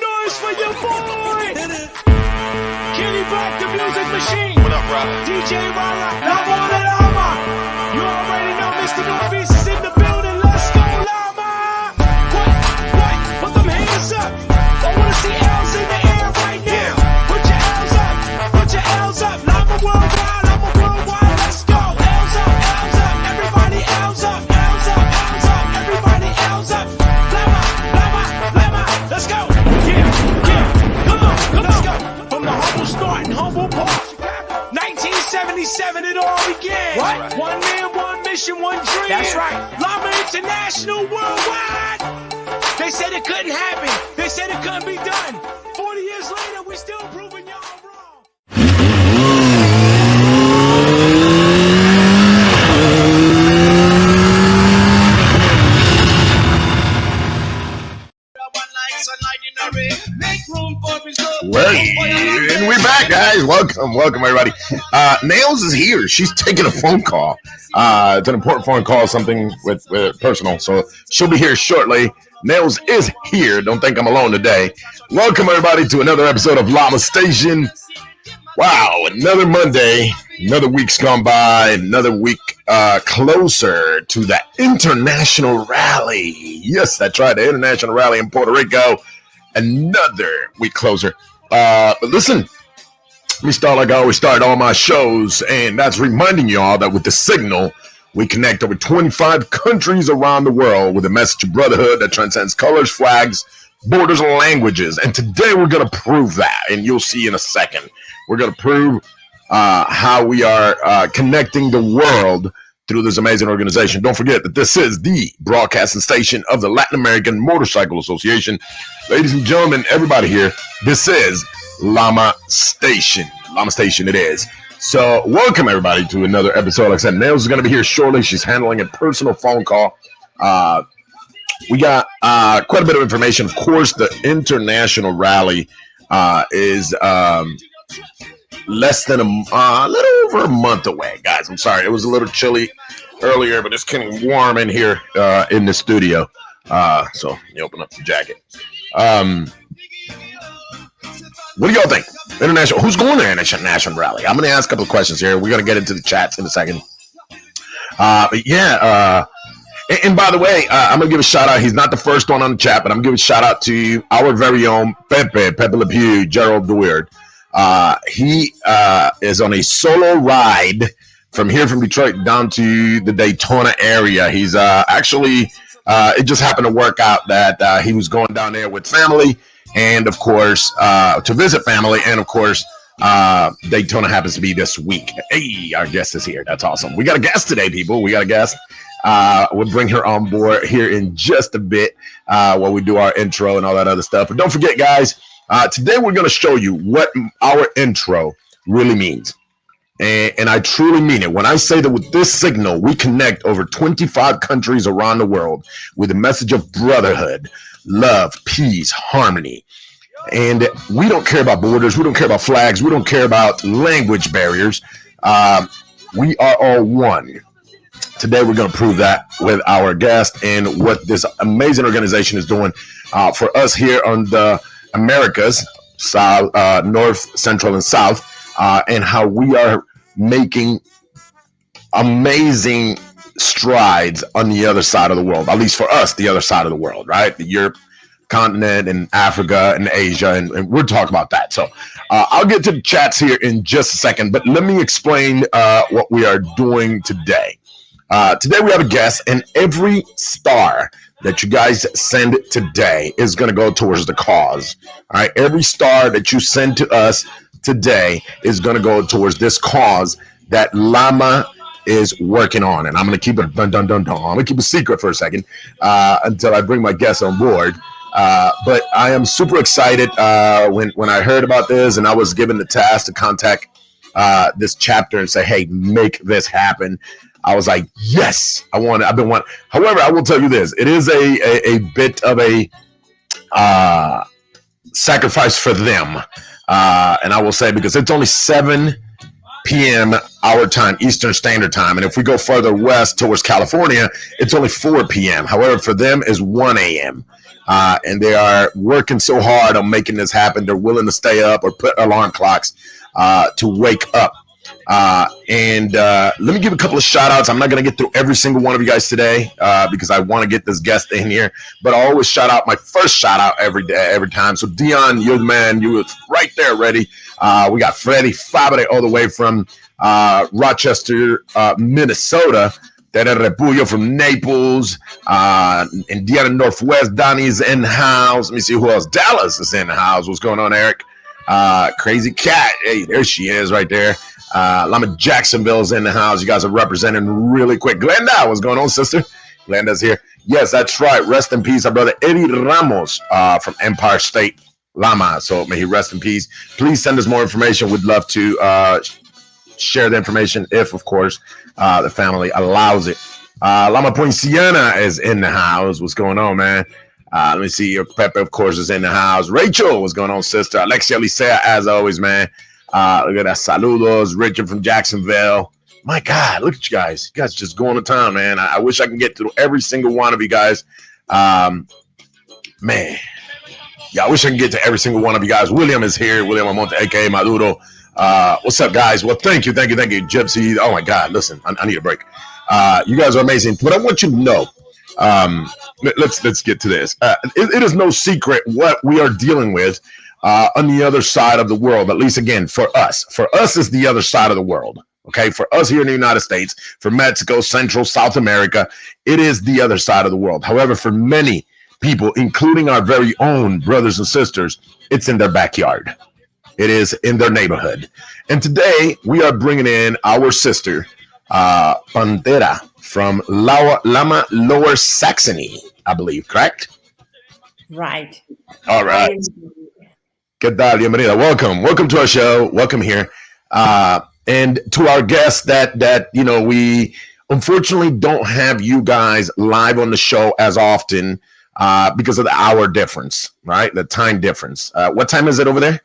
noise for your boy. Kenny Black, the music machine. What up, bro? DJ Rala, LAMA. You already know Mr. Northeast is in the building. Let's go, LAMA. What? Put them hands up. I wanna see L's in the air right now. Put your L's up. Put your L's up. LAMA worldwide. LAMA worldwide. Let's go. L's up. L's up. Everybody L's up. L's up. L's up. Everybody L's up. LAMA. Let's go. Yeah. Come on. Let's go. From the humble start in Humble Park. 1977 it all began. What? One man, one mission, one dream. That's right. LAMA International worldwide. They said it couldn't happen. They said it couldn't be done. 40 years later, we still proving y'all wrong. And we're back, guys. Welcome, everybody. Nails is here. She's taking a phone call. It's an important phone call, something with personal. So she'll be here shortly. Nails is here. Don't think I'm alone today. Welcome, everybody, to another episode of LAMA Station. Wow, another Monday. Another week's gone by. Another week closer to the international rally. Yes, that's right. The international rally in Puerto Rico. Another week closer. But listen, let me start like I always start all my shows, and that's reminding y'all that with the signal, we connect over 25 countries around the world with a message of brotherhood that transcends colors, flags, borders, and languages. And today we're going to prove that, and you'll see in a second. We're going to prove how we are connecting the world through this amazing organization. Don't forget that this is the broadcasting station of the Latin American Motorcycle Association. Ladies and gentlemen, everybody here, this is LAMA Station. LAMA Station it is. So welcome, everybody, to another episode. Like I said, Nails is going to be here shortly. She's handling a personal phone call. We got quite a bit of information. Of course, the international rally is less than a little over a month away, guys. I'm sorry, it was a little chilly earlier, but it's getting warm in here in the studio. So you open up the jacket. What do y'all think? International, who's going to international rally? I'm going to ask a couple of questions here. We're going to get into the chats in a second. But yeah, and by the way, I'm going to give a shout out. He's not the first one on the chat, but I'm going to give a shout out to our very own Pepe Le Pew, Gerald DeWeird. He is on a solo ride from Detroit down to the Daytona area. He's actually, it just happened to work out that he was going down there with family and, of course, to visit family. And, of course, Daytona happens to be this week. Hey, our guest is here. That's awesome. We got a guest today, people. We got a guest. We'll bring her on board here in just a bit while we do our intro and all that other stuff. But don't forget, guys, today we're going to show you what our intro really means. And I truly mean it. When I say that with this signal, we connect over 25 countries around the world with a message of brotherhood, love, peace, harmony. And we don't care about borders. We don't care about flags. We don't care about language barriers. We are all one. Today, we're going to prove that with our guest and what this amazing organization is doing for us here on the Americas, South, North, Central, and South, and how we are making amazing strides on the other side of the world, at least for us, the other side of the world, right? The Europe continent and Africa and Asia, and we'll talk about that. So I'll get to the chats here in just a second, but let me explain what we are doing today. Today we have a guest, and every star that you guys send today is going to go towards the cause. All right, every star that you send to us today is going to go towards this cause that LAMA is working on. And I'm going to keep it I'm going to keep it secret for a second until I bring my guest on board. But I am super excited when I heard about this, and I was given the task to contact this chapter and say, hey, make this happen. I was like, yes, I've been wanting. However, I will tell you this. It is a bit of a sacrifice for them. And I will say, because it's only 7 p.m. our time, Eastern Standard Time. And if we go further west towards California, it's only 4 p.m. However, for them is 1 a.m. and they are working so hard on making this happen. They're willing to stay up or put alarm clocks to wake up. And let me give a couple of shout outs. I'm not going to get through every single one of you guys today because I want to get this guest in here. But I always shout out my first shout out every day, every time. So, Dion, you're the man. You was right there ready. We got Freddie Fabre all the way from Rochester, Minnesota. Tere Repullo from Naples. Indiana Northwest. Donnie's in the house. Let me see who else. Dallas is in the house. What's going on, Eric? Crazy Cat. Hey, there she is right there. Lama Jacksonville's in the house. You guys are representing really quick. Glenda, what's going on, sister? Glenda's here. Yes, that's right. Rest in peace, our brother Eddie Ramos from Empire State Lama. So may he rest in peace. Please send us more information. We'd love to share the information if, of course, the family allows it. Lama Poinciana is in the house. What's going on, man? Let me see. Pepe, of course, is in the house. Rachel, what's going on, sister? Alexia Licea, as always, man. Look at that. Saludos. Richard from Jacksonville. My God, look at you guys. You guys just going to town, man. I wish I can get through every single one of you guys. Man. Yeah, I wish I can get to every single one of you guys. William is here. William Amonte, a.k.a. Maduro. What's up, guys? Well, thank you. Gypsy. Oh, my God. Listen, I need a break. You guys are amazing. What I want you to know, let's get to this. It is no secret what we are dealing with on the other side of the world, at least, again, for us. For us is the other side of the world. Okay, for us here in the United States, for Mexico, Central, South America, it is the other side of the world. However, for many people, including our very own brothers and sisters, it's in their backyard. It is in their neighborhood. And today we are bringing in our sister, Pantera from Lama Lower Saxony, I believe, correct? Right. All right. ¿Qué tal? Bienvenida. Welcome to our show. Welcome here. And to our guests that we unfortunately don't have you guys live on the show as often because of the hour difference, right? The time difference. What time is it over there?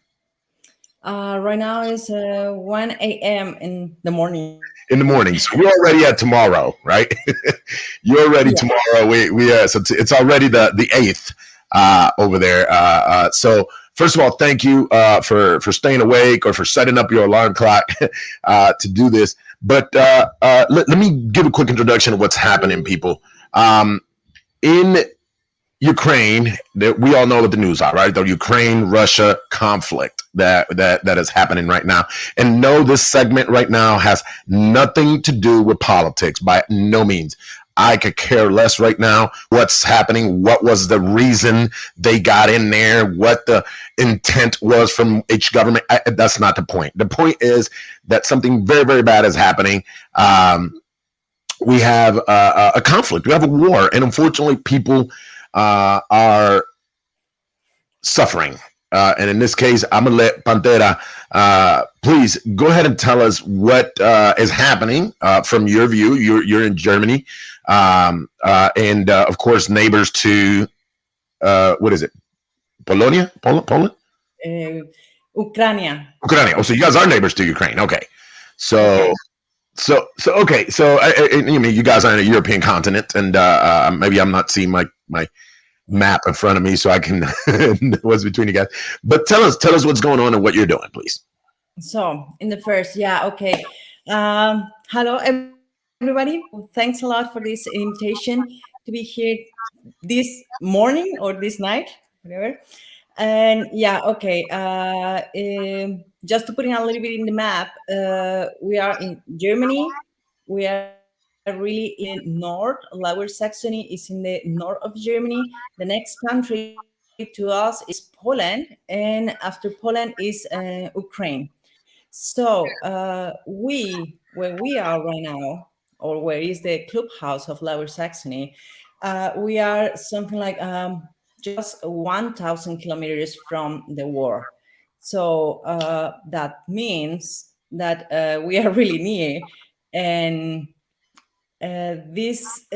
Right now is 1 a.m. in the morning. In the morning. So we're already at tomorrow, right? You're already tomorrow. So it's already the 8th over there. So first of all, thank you for staying awake or for setting up your alarm clock to do this. But let me give a quick introduction of what's happening, people. In Ukraine, we all know what the news are, right? The Ukraine-Russia conflict that is happening right now. And no, this segment right now has nothing to do with politics by no means. I could care less right now what's happening, what was the reason they got in there, what the intent was from each government. That's not the point. The point is that something very, very bad is happening. We have a conflict. We have a war. And unfortunately, people are suffering. And in this case, I'm going to let Pantera, please go ahead and tell us what is happening from your view. You're in Germany. And of course, neighbors to, what is it? Poland? Ukraine. Oh, so you guys are neighbors to Ukraine. Okay. So okay. So I mean, you guys are in a European continent, and maybe I'm not seeing my map in front of me so I can what's between you guys. But tell us what's going on and what you're doing, please. So in the first, okay. Hello, everybody. Thanks a lot for this invitation to be here this morning or this night, whatever. And okay. Just to put in a little bit in the map, we are in Germany. We are really in north. Lower Saxony is in the north of Germany. The next country to us is Poland, and after Poland is Ukraine. So where we are right now, or where is the clubhouse of Lower Saxony, we are something like just 1,000 kilometers from the war. So that means that we are really near, and this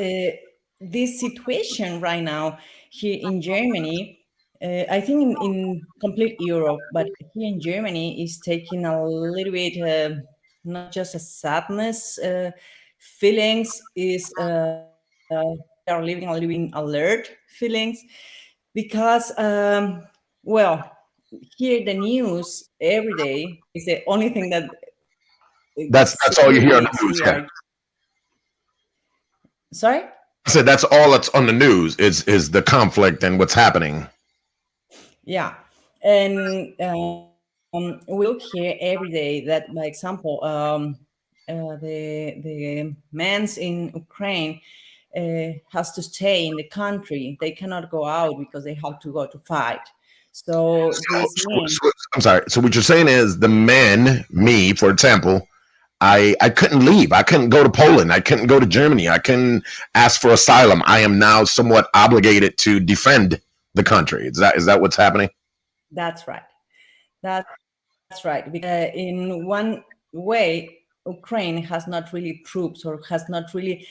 situation right now here in Germany, I think in complete Europe, but here in Germany is taking a little bit, not just a sadness feelings, is we are living a little bit in alert feelings, because well, here the news every day is the only thing that That's all you hear on the circulates. news. We Yeah, are sorry. I said that's all that's on the news is the conflict and what's happening. Yeah, and we look here every day that, by example, the men's in Ukraine has to stay in the country. They cannot go out because they have to go to fight. So these men, I'm sorry. So what you're saying is the men, me, for example, I couldn't leave. I couldn't go to Poland. I couldn't go to Germany. I couldn't ask for asylum. I am now somewhat obligated to defend the country. Is that what's happening? that's right. That's right. Because in one way, Ukraine has not really troops or has not really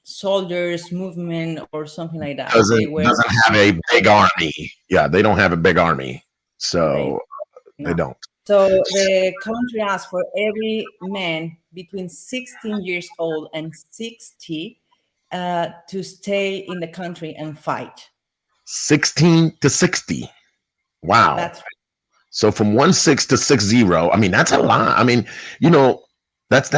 soldiers movement or something like that. They were Doesn't have a big army. Yeah, they don't have a big army, so they they no. don't. So the country asks for every man between 16 years old and 60 to stay in the country and fight. 16 to 60. Wow. That's So from 1 6 to 60, I mean that's a lot. I mean, you know, that's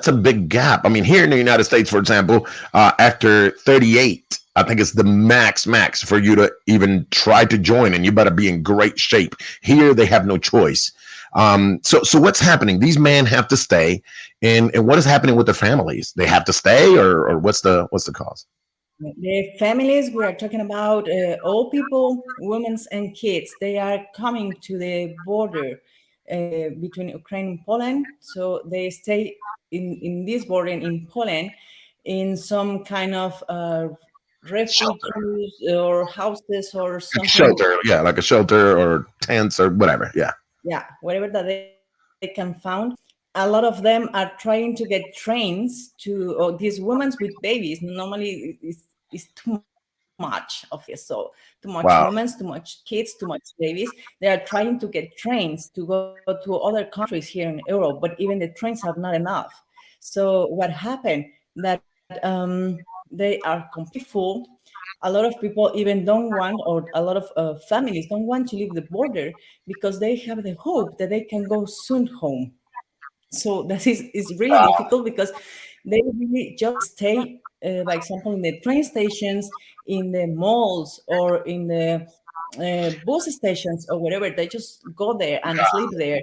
a big gap. I mean, here in the United States, for example, after 38, I think it's the max for you to even try to join, and you better be in great shape. Here, they have no choice. So what's happening? These men have to stay, and what is happening with their families? They have to stay, or what's the cause? the families we are talking about, old people, women, and kids. They are coming to the border between Ukraine and Poland. So they stay in this border in Poland in some kind of Shelter, refugees or houses or like a something. shelter, yeah, like a shelter or tents or whatever. Yeah. Yeah, whatever that they can found. A lot of them are trying to get trains to, or these women with babies. Normally, is too much of this. So too much women, too Wow. much kids, too much babies. They are trying to get trains to go to other countries here in Europe, but even the trains are not enough. So what happened that they are completely full. A lot of people even don't want, or a lot of families don't want to leave the border because they have the hope that they can go soon home. So that is really difficult because they really just stay, by example, in the train stations, in the malls, or in the bus stations or whatever. They just go there and sleep there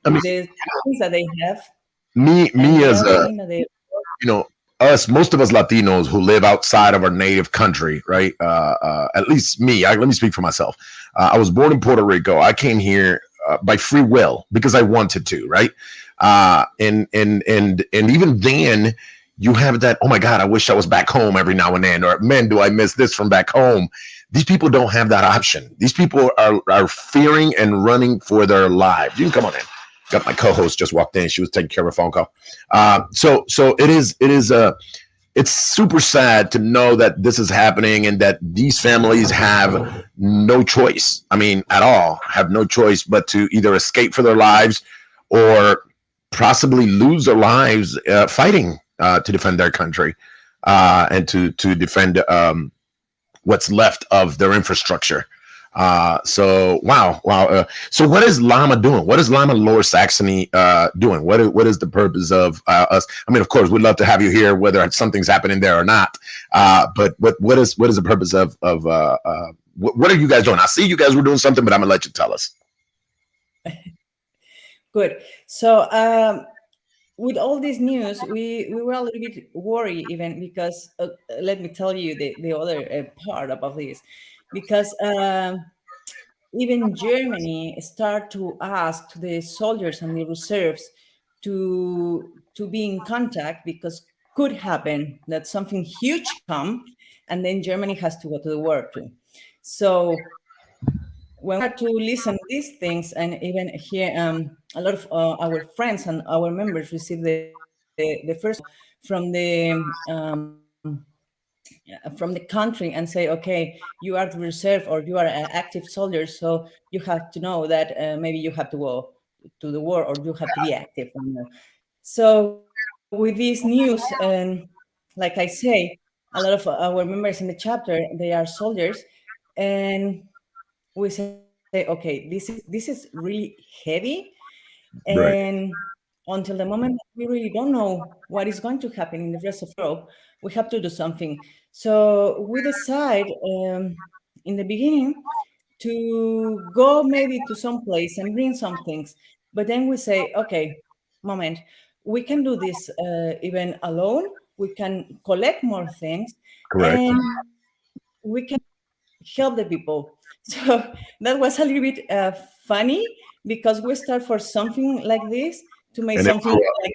I mean, with the things that they have, me and the as only a thing that they you know us most of us Latinos who live outside of our native country, right? At least me. Let me speak for myself. I was born in Puerto Rico. I came here by free will because I wanted to, right? And even then, you have that. Oh my God, I wish I was back home every now and then. Or man, do I miss this from back home? These people don't have that option. These people are fearing and running for their lives. You can come on in. Got my co-host just walked in. She was taking care of a phone call. So it's super sad to know that this is happening and that these families have no choice. I mean, at all, have no choice but to either escape for their lives or possibly lose their lives fighting to defend their country and to defend what's left of their infrastructure. So wow. So what is LAMA doing? What is LAMA Lower Saxony doing? What is the purpose of us? I mean, of course, we'd love to have you here, whether something's happening there or not. But what is the purpose of what are you guys doing? I see you guys were doing something, but I'm gonna let you tell us. good. So with all this news, we were a little bit worried even because let me tell you the other part about this, because even Germany start to ask to the soldiers and the reserves to be in contact because could happen that something huge come and then Germany has to go to the war too. So when we start to listen to these things and even hear a lot of our friends and our members receive the first from the country and say, okay, you are the reserve or you are an active soldier, so you have to know that maybe you have to go to the war or you have to be active. So with this news, like I say, a lot of our members in the chapter, they are soldiers. and we say, okay, this is really heavy, Right. and until the moment we really don't know what is going to happen in the rest of the world, we have to do something. So we decide in the beginning to go maybe to some place and bring some things. But then we say, okay, moment, we can do this even alone. We can collect more things, Correct. and we can help the people. So that was a little bit funny because we start for something like this to make And it something blew up. like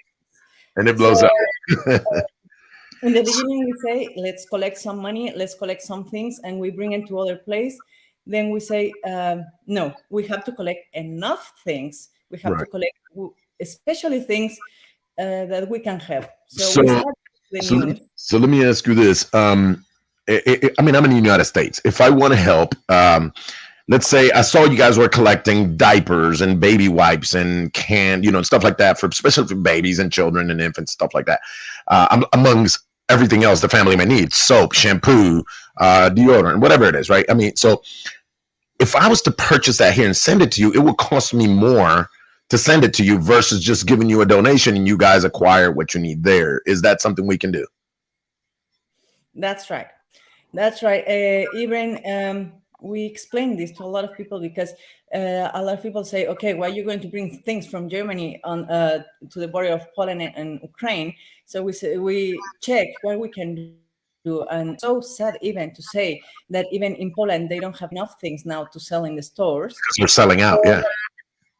And it so. blows up. In the beginning, we say, let's collect some money, let's collect some things, and we bring it to other place. Then we say, no, we have to collect enough things. We have to Right. collect, especially things that we can help. So we So, start the so, news. so let me ask you this. I mean, I'm in the United States. If I want to help, let's say I saw you guys were collecting diapers and baby wipes and and stuff like that for especially for babies and children and infants, stuff like that. Amongst everything else the family may need, soap, shampoo, deodorant, whatever it is, right? I mean, so if I was to purchase that here and send it to you, it would cost me more to send it to you versus just giving you a donation and you guys acquire what you need there. Is that something we can do? That's right. That's right. Even we explain this to a lot of people because a lot of people say, "Okay, why are you going to bring things from Germany on to the border of Poland and Ukraine?" So we say, we check what we can do, and so sad even to say that even in Poland they don't have enough things now to sell in the stores. Because we're selling out. Yeah.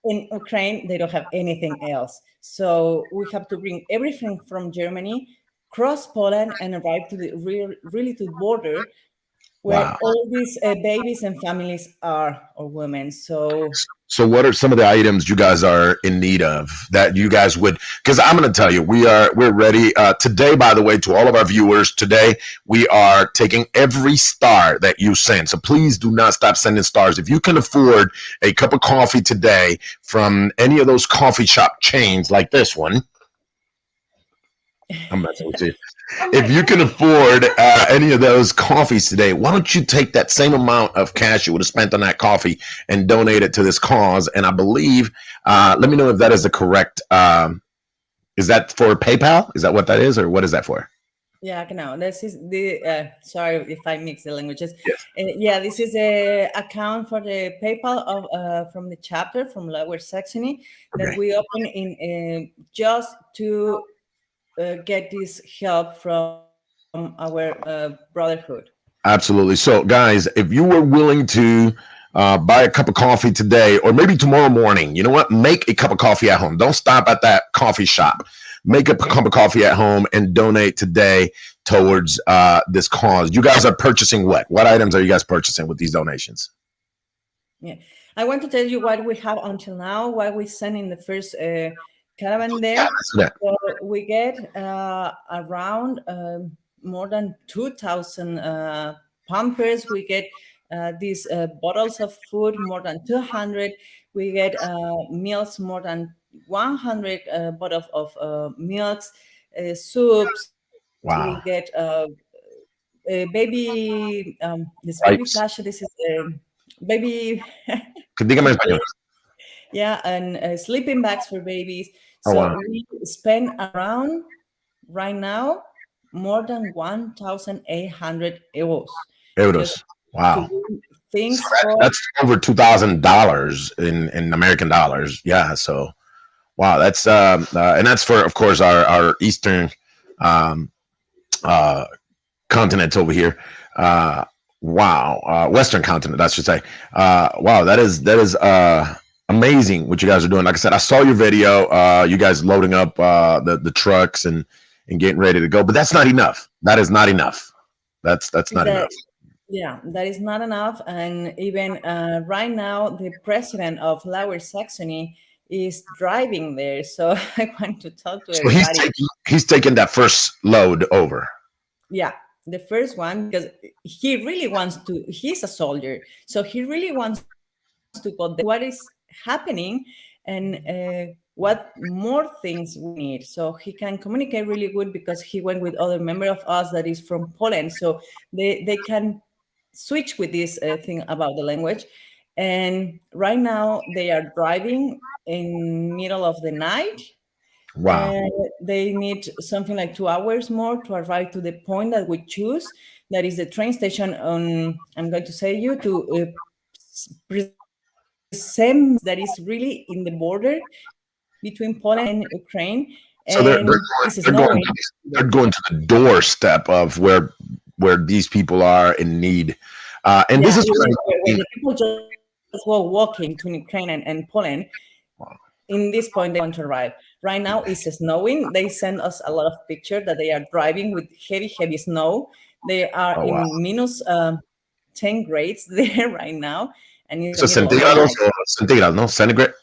In Ukraine, they don't have anything else. So we have to bring everything from Germany, cross Poland, and arrive to the really to the border where Wow. all these babies and families are, or women. So So what are some of the items you guys are in need of that you guys would, because I'm going to tell you, we're ready today, by the way, to all of our viewers today, we are taking every star that you send. So please do not stop sending stars. If you can afford a cup of coffee today from any of those coffee shop chains like this one, I'm messing with you. If you can afford any of those coffees today, why don't you take that same amount of cash you would have spent on that coffee and donate it to this cause? And I believe, let me know if that is the correct. Is that for PayPal? Is that what that is, or what is that for? yeah, no, this is the sorry if I mix the languages. Yes. Yeah, this is a account for the PayPal of from the chapter from Lower Saxony that Okay. we open in just to get this help from our brotherhood. Absolutely. So, guys, if you were willing to buy a cup of coffee today, or maybe tomorrow morning, you know what? Make a cup of coffee at home. Don't stop at that coffee shop. Make a cup of coffee at home and donate today towards this cause. You guys are purchasing what? What items are you guys purchasing with these donations? Yeah, I want to tell you what we have until now, what we sent in the first caravan Yeah, there. let's do that. So we get around more than 2,000 pampers. We get these bottles of food, more than 200. We get meals, more than 100 bottles of milks, soups. We get Wow. baby, this baby flash. Wipes. This is baby. Dígame en español. Yeah, and sleeping bags for babies. Oh, So wow. we spend around right now more than 1,800 euros just Euros. to Wow. do So things for. that's over $2,000 in American dollars. Yeah. So wow, that's and that's for, of course, our Eastern um, uh, continent over here. Wow, Western continent, I should say. Wow, that is amazing what you guys are doing. Like I said, I saw your video. You guys loading up the trucks and getting ready to go, but that's not enough. That is not enough. That's not That, enough. yeah, that is not enough. And even right now, the president of Lower Saxony is driving there. So I want to talk to So he's everybody. taking that first load over. Yeah, the first one, because he really wants to, he's a soldier, so he really wants to go there, what is happening, and what more things we need. So he can communicate really good because he went with other member of us that is from Poland, so they can switch with this thing about the language. And right now they are driving in middle of the night, Wow. and they need something like 2 hours more to arrive to the point that we choose. That is the train station on, I'm going to say you, to Przemysl, that is really in the border between Poland and Ukraine, So and it's they're snowing. going to they're going to the doorstep of where these people are in need. And Yeah, this is what where I the people just go walking between Ukraine and Poland. In this point, they want to arrive. Right now, it's snowing. They send us a lot of pictures that they are driving with heavy, heavy snow. They are oh wow. in minus 10 grades there right now, and in the So middle of the centígrados night. or centigrados, no centigrade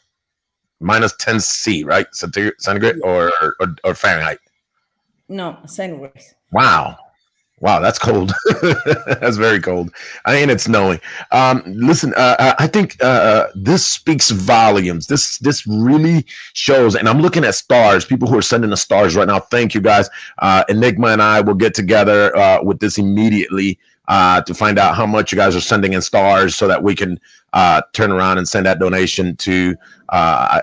minus 10 C, right? Centigrade Yeah. or Fahrenheit. No, centigrades. Wow. Wow, that's cold. That's very cold. I mean, it's snowing. Listen, I think this speaks volumes. This really shows, and I'm looking at stars. People who are sending the stars right now. Thank you, guys. Enigma and I will get together with this immediately to find out how much you guys are sending in stars, so that we can turn around and send that donation to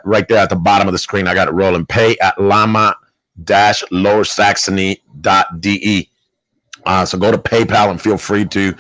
right there at the bottom of the screen. I got it rolling. Pay at lama-lowersaxony.de. So go to PayPal and feel free to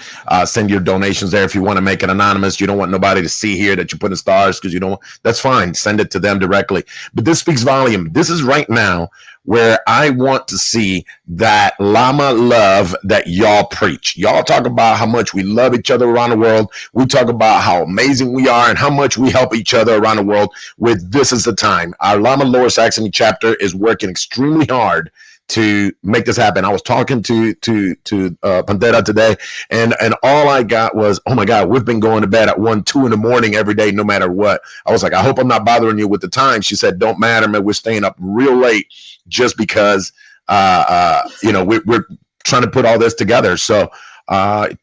send your donations there if you want to make it anonymous. You don't want nobody to see here that you put in stars because you don't. That's fine. Send it to them directly. But this speaks volume. This is right now where I want to see that llama love that y'all preach. Y'all talk about how much we love each other around the world. We talk about how amazing we are and how much we help each other around the world. With This Is the Time. Our Lama Lower Saxony chapter is working extremely hard to make this happen. I was talking to Pantera today, and all I got was, oh my God, we've been going to bed at 1, 2 in the morning every day, no matter what. I was like, I hope I'm not bothering you with the time. She said, don't matter, man. We're staying up real late just because, we're trying to put all this together. So, hay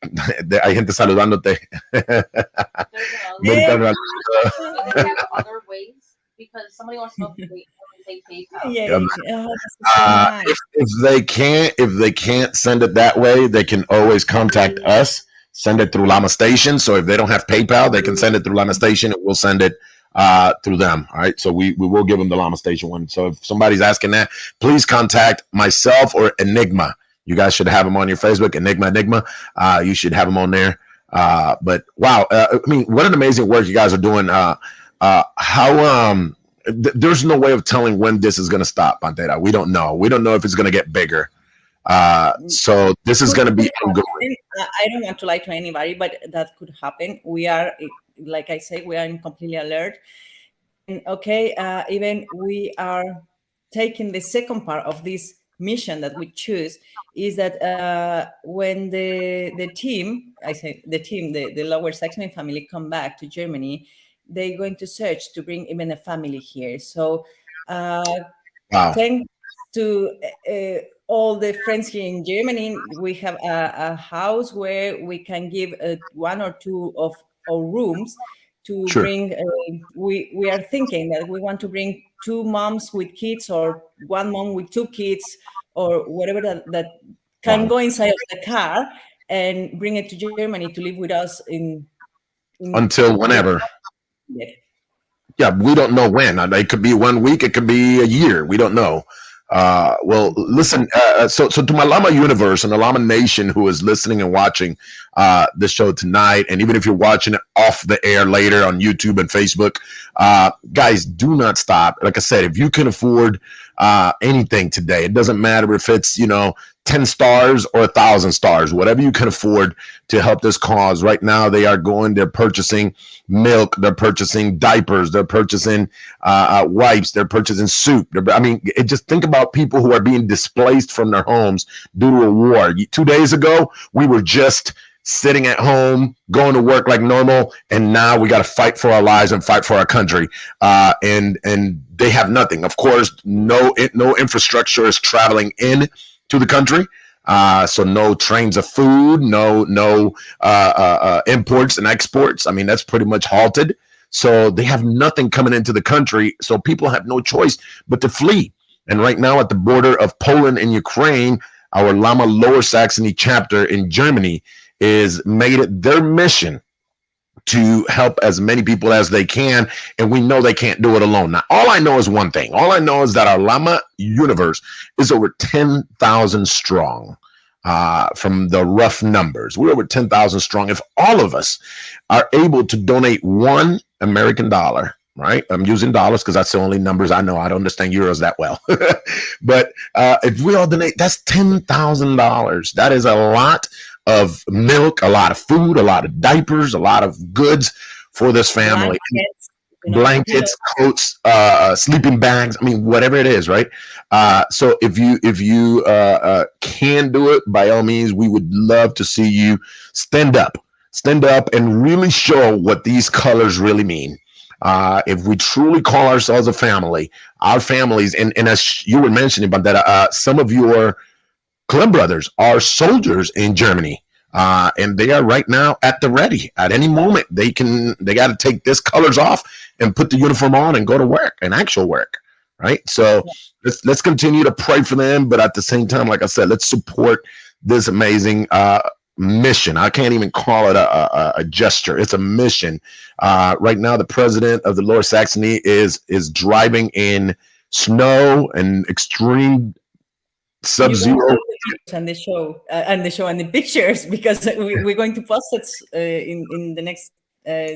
gente saludándote. Yeah, Do they have other ways? Because somebody wants to know if they PayPal. yeah, Um, oh, that's so nice. if they can't send it that way, they can always contact us. Send it through LAMA Station. So if they don't have PayPal, they can send it through LAMA Station, and we'll send it through them. All right. So we will give them the LAMA Station one. So if somebody's asking that, please contact myself or Enigma. You guys should have them on your Facebook, Enigma. You should have them on there. But wow, I mean, what an amazing work you guys are doing. There's no way of telling when this is going to stop, Pantera. We don't know. We don't know if it's going to get bigger. So this is going to be ongoing. I don't want to lie to anybody, but that could happen. We are, like I say, we are in completely alert. And okay, even we are taking the second part of this mission that we choose is that when the team, I say the team, the Lower Saxony family come back to Germany, they're going to search to bring even a family here. So Wow. thanks to all the friends here in Germany, we have a house where we can give 1 or 2 of our rooms to Sure. bring. We are thinking that we want to bring 2 moms with kids, or 1 mom with 2 kids, or whatever that can Wow. go inside of the car and bring it to Germany to live with us in Until whenever. Yeah. Yeah, we don't know when. It could be 1 week. It could be a year. We don't know. Well, listen. So to my Llama universe and the Llama Nation who is listening and watching this show tonight, and even if you're watching it off the air later on YouTube and Facebook, guys, do not stop. Like I said, if you can afford anything today, it doesn't matter if it's 10 stars or 1,000 stars, whatever you can afford to help this cause. Right now, they're purchasing milk, they're purchasing diapers, they're purchasing wipes, they're purchasing soup. Just think about people who are being displaced from their homes due to a war. 2 days ago, we were just sitting at home, going to work like normal, and now we got to fight for our lives and fight for our country. And they have nothing. Of course, no infrastructure is traveling in to the country. So no trains of food, no imports and exports. I mean, that's pretty much halted. So they have nothing coming into the country. So people have no choice but to flee. And right now at the border of Poland and Ukraine, our Lama Lower Saxony chapter in Germany is made it their mission to help as many people as they can. And we know they can't do it alone. Now, all I know is one thing. All I know is that our Llama universe is over 10,000 strong. From the rough numbers, we're over 10,000 strong. If all of us are able to donate $1 American, right? I'm using dollars because that's the only numbers I know. I don't understand euros that well. But if we all donate, that's $10,000. That is a lot of milk, a lot of food, a lot of diapers, a lot of goods for this family. Blankets, Blankets, coats, sleeping bags. I mean, whatever it is, right? So if you can do it, by all means, we would love to see you stand up, and really show what these colors really mean. If we truly call ourselves a family, our families, and as you were mentioning about that, some of your club brothers are soldiers in Germany. And they are right now at the ready. At any moment, they got to take this colors off and put the uniform on and go to work, and actual work, right? So let's continue to pray for them, but at the same time, like I said, let's support this amazing mission. I can't even call it a gesture. It's a mission. Right now, the president of the Lower Saxony is driving in snow and extreme sub-zero. And the show and the pictures, because we're going to post it in the next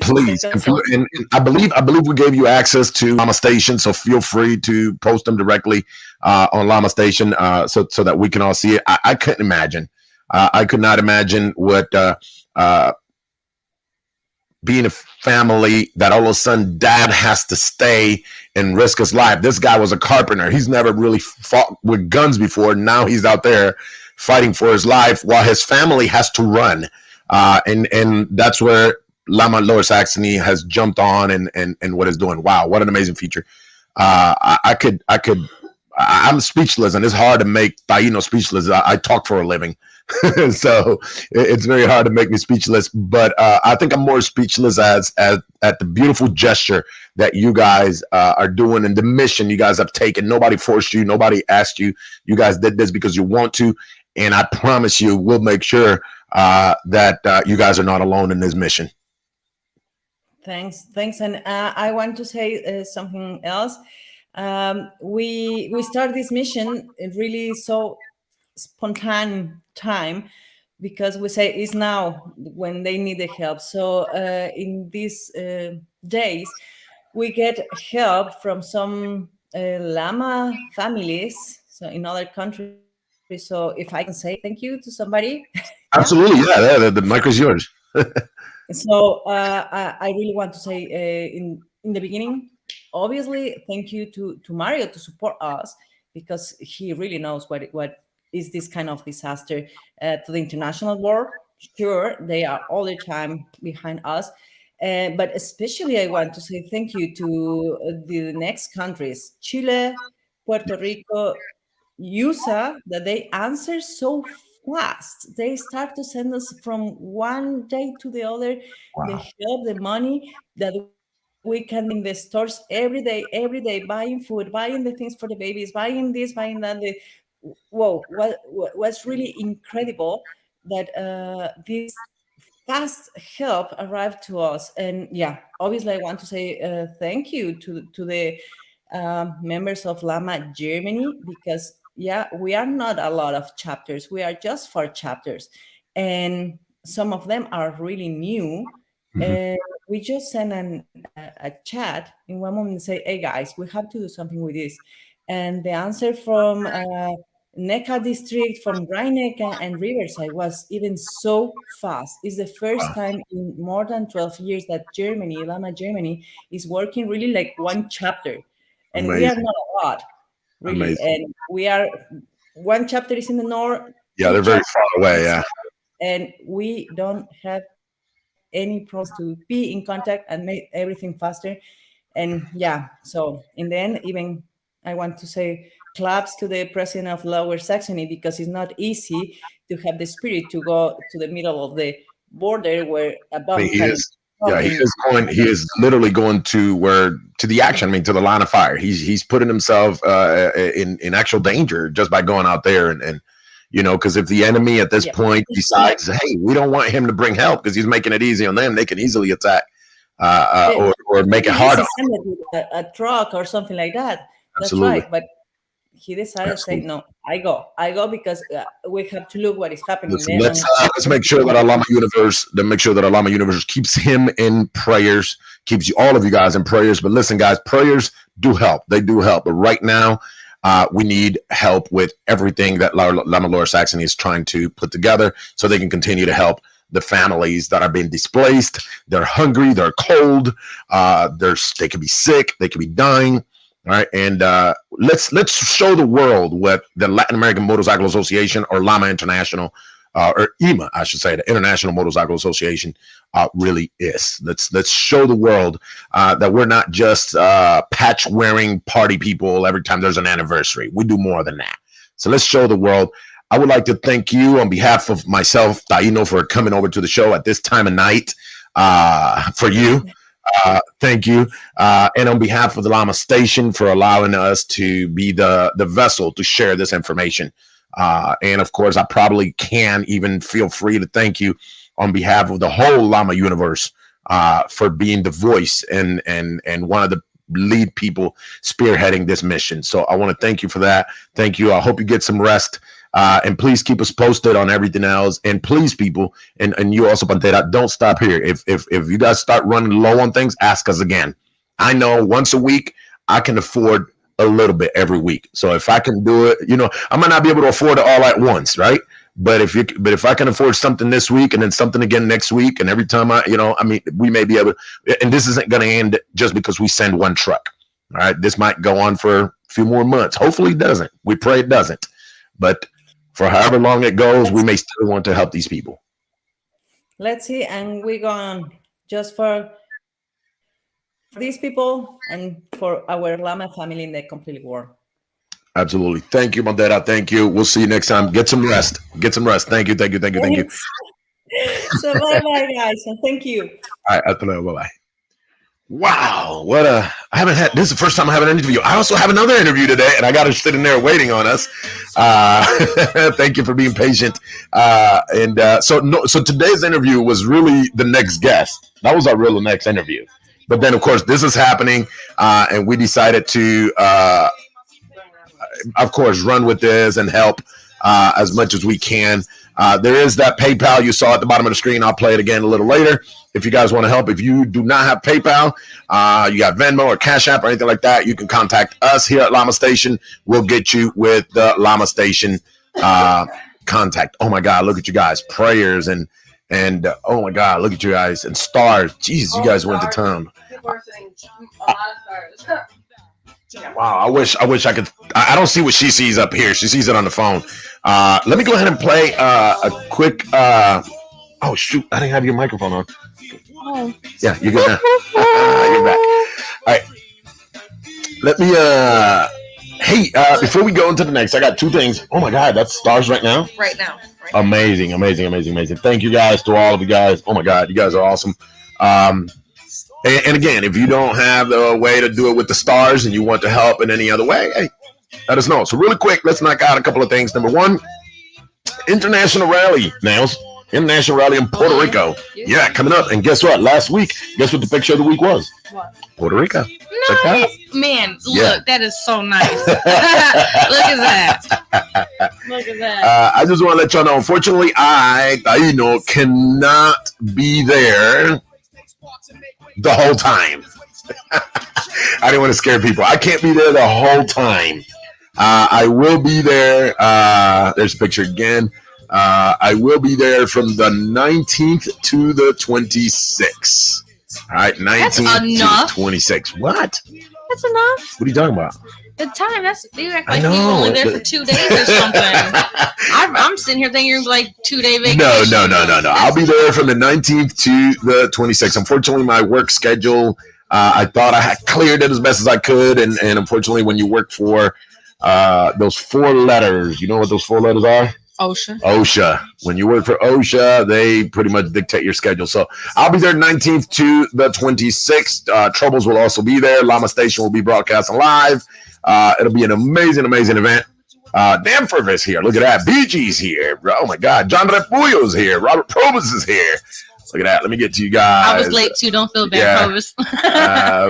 please. And I believe we gave you access to LAMA Station, so feel free to post them directly on LAMA Station, so that we can all see it. I couldn't imagine. I could not imagine what being a family that all of a sudden dad has to stay and risk his life. This guy was a carpenter. He's never really fought with guns before. Now he's out there fighting for his life while his family has to run. And that's where LAMA Lower Saxony has jumped on and what is doing. Wow, what an amazing feature. I'm speechless, and it's hard to make Taino speechless. I talk for a living. So it's very hard to make me speechless, but I think I'm more speechless at the beautiful gesture that you guys are doing, and the mission you guys have taken. Nobody forced you. Nobody asked you. You guys did this because you want to. And I promise you, we'll make sure that you guys are not alone in this mission. Thanks. And I want to say something else. We started this mission really so spontaneous time, because we say it's now when they need the help. So in these days, we get help from some Lama families, so in other countries. So if I can say thank you to somebody. Absolutely, yeah, the mic is yours. So I really want to say in the beginning, obviously, thank you to Mario to support us, because he really knows what is this kind of disaster to the international world. Sure, they are all the time behind us. But especially I want to say thank you to the next countries, Chile, Puerto Rico, USA, that they answer so fast. They start to send us from one day to the other the help, the money that we can in the stores every day, buying food, buying the things for the babies, buying this, buying that. Whoa, what's really incredible that this fast help arrived to us. And yeah, obviously I want to say thank you to the members of LAMA Germany, because yeah, we are not a lot of chapters. We are just 4 chapters, and some of them are really new. And we just sent a chat in one moment and say, hey guys, we have to do something with this. And the answer from Neckar district, from Rhein-Neckar and Riverside was even so fast. It's the first time in more than 12 years that Germany, LAMA Germany, is working really like one chapter. And we are not a lot, really. And we are, one chapter is in the north. Yeah, they're very far away, yeah. And we don't have any problems to be in contact and make everything faster. And yeah, so in the end, even I want to say claps to the president of Lower Saxony, because it's not easy to have the spirit to go to the middle of the border where a bomb he is literally going to the action. I mean, to the line of fire. He's putting himself in actual danger just by going out there and You know, because if the enemy at this Yeah. point decides, hey, we don't want him to bring help because he's making it easy on them, they can easily attack or make it harder. Send it with a truck or something like that. That's Absolutely. right. But he decided to say, Absolutely. no, I go because we have to look what is happening Listen, there. let's make sure that our Lama Universe, keeps him in prayers, keeps you, all of you guys in prayers. But listen, guys, prayers do help. They do help. But right now, we need help with everything that Lama Laura Saxony is trying to put together so they can continue to help the families that are being displaced. They're hungry, they're cold, they could be sick, they could be dying. All right, and let's show the world what the Latin American Motorcycle Association, or LAMA International, or IMA, I should say, the International Motorcycle Association, really is. Let's show the world that we're not just patch wearing party people every time there's an anniversary. We do more than that. So let's show the world. I would like to thank you on behalf of myself, Taino, for coming over to the show at this time of night. For you. Thank you. And on behalf of the LAMA Station for allowing us to be the vessel to share this information. And of course, I probably can even feel free to thank you on behalf of the whole LAMA universe for being the voice and one of the lead people spearheading this mission. So I want to thank you for that. Thank you. I hope you get some rest. And please keep us posted on everything else. And please, people, and you also, Pantera, don't stop here. If you guys start running low on things, ask us again. I know once a week I can afford a little bit every week. So if I can do it, you know, I might not be able to afford it all at once, right? But if I can afford something this week and then something again next week, and every time we may be able to, and this isn't going to end just because we send one truck. All right, this might go on for a few more months. Hopefully it doesn't. We pray it doesn't. But for however long it goes, we may still want to help these people. Let's see, and we're going just for these people and for our Lama family in the complete world. Absolutely. Thank you, Bandera. Thank you. We'll see you next time. Get some rest. Get some rest. Thank you. Thank you. Thank you. Thank you. So bye-bye, guys, and thank you. All right. Hasta luego. Bye-bye. Wow. This is the first time I have an interview. I also have another interview today, and I got her sitting there waiting on us. Thank you for being patient. So today's interview was really the next guest. That was our real next interview. But then, of course, this is happening, and we decided to, of course, run with this and help as much as we can. There is that PayPal you saw at the bottom of the screen. I'll play it again a little later if you guys want to help. If you do not have PayPal, you got Venmo or Cash App or anything like that, you can contact us here at LAMA Station. We'll get you with the LAMA Station contact. Oh my God, look at you guys. Prayers and oh my God, look at you guys. And stars. Jesus, you guys went to town. People are saying a lot of stars. Wow, I wish I could. I don't see what she sees up here. She sees it on the phone. Let me go ahead and play a quick. Oh shoot, I didn't have your microphone on. Oh. Yeah, you're good now. You're back. All right. Let me. Hey, before we go into the next, I got two things. Oh my God, that's stars right now. Right now. Amazing. Thank you guys, to all of you guys. Oh my God, you guys are awesome. And again, if you don't have a way to do it with the stars and you want to help in any other way, hey, let us know. So really quick, let's knock out a couple of things. Number one, international rally, Nails. International rally in Puerto Rico. Yeah, coming up. And guess what? Last week, guess what the picture of the week was? What? Puerto Rico. Check that out. Man, Yeah. look, that is so nice. Look at that. Look at that. I just want to let y'all know, unfortunately, Taino, cannot be there the whole time. I didn't want to scare people. I can't be there the whole time. I will be there. There's a picture again. I will be there from the 19th to the 26th. All right, 19th to the 26th. What? That's enough. What are you talking about? The time, that's you act I like know. you're only there for 2 days or something. I'm sitting here thinking you're like 2-day vacation. No. I'll be there from the 19th to the 26th. Unfortunately, my work schedule, I thought I had cleared it as best as I could. And unfortunately, when you work for those 4 letters, you know what those 4 letters are? OSHA. When you work for OSHA, they pretty much dictate your schedule. So I'll be there 19th to the 26th. Troubles will also be there. LAMA Station will be broadcasting live. It'll be an amazing event. Danforth is here. Look at that. BG's here. Oh my God. John Repullo's here. Robert Probus is here. Look at that. Let me get to you guys. I was late too. Don't feel bad, Yeah. Provis.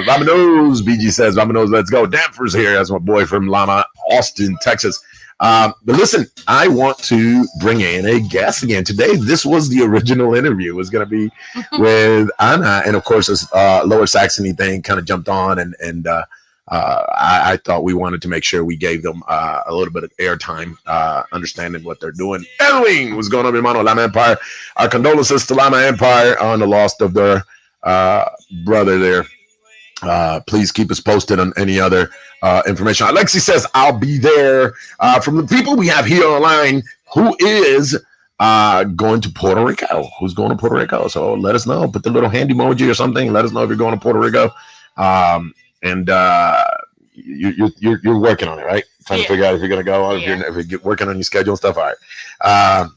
Vamonos, BG says, Vamonos, let's go. Danforth's here. That's my boy from Lama, Austin, Texas. But listen, I want to bring in a guest again today. This was the original interview. It was going to be with Anna, and of course, this Lower Saxony thing kind of jumped on, and I thought we wanted to make sure we gave them a little bit of airtime, understanding what they're doing. Edwin, what's going on, hermano? Lama Empire. Our condolences to Lama Empire on the loss of their brother there. Please keep us posted on any other information. Alexi says, I'll be there. From the people we have here online, who is going to Puerto Rico? Who's going to Puerto Rico? So let us know. Put the little hand emoji or something. Let us know if you're going to Puerto Rico. And you're working on it, right? Trying to figure out if you're going to go or if you're working on your schedule and stuff. All right.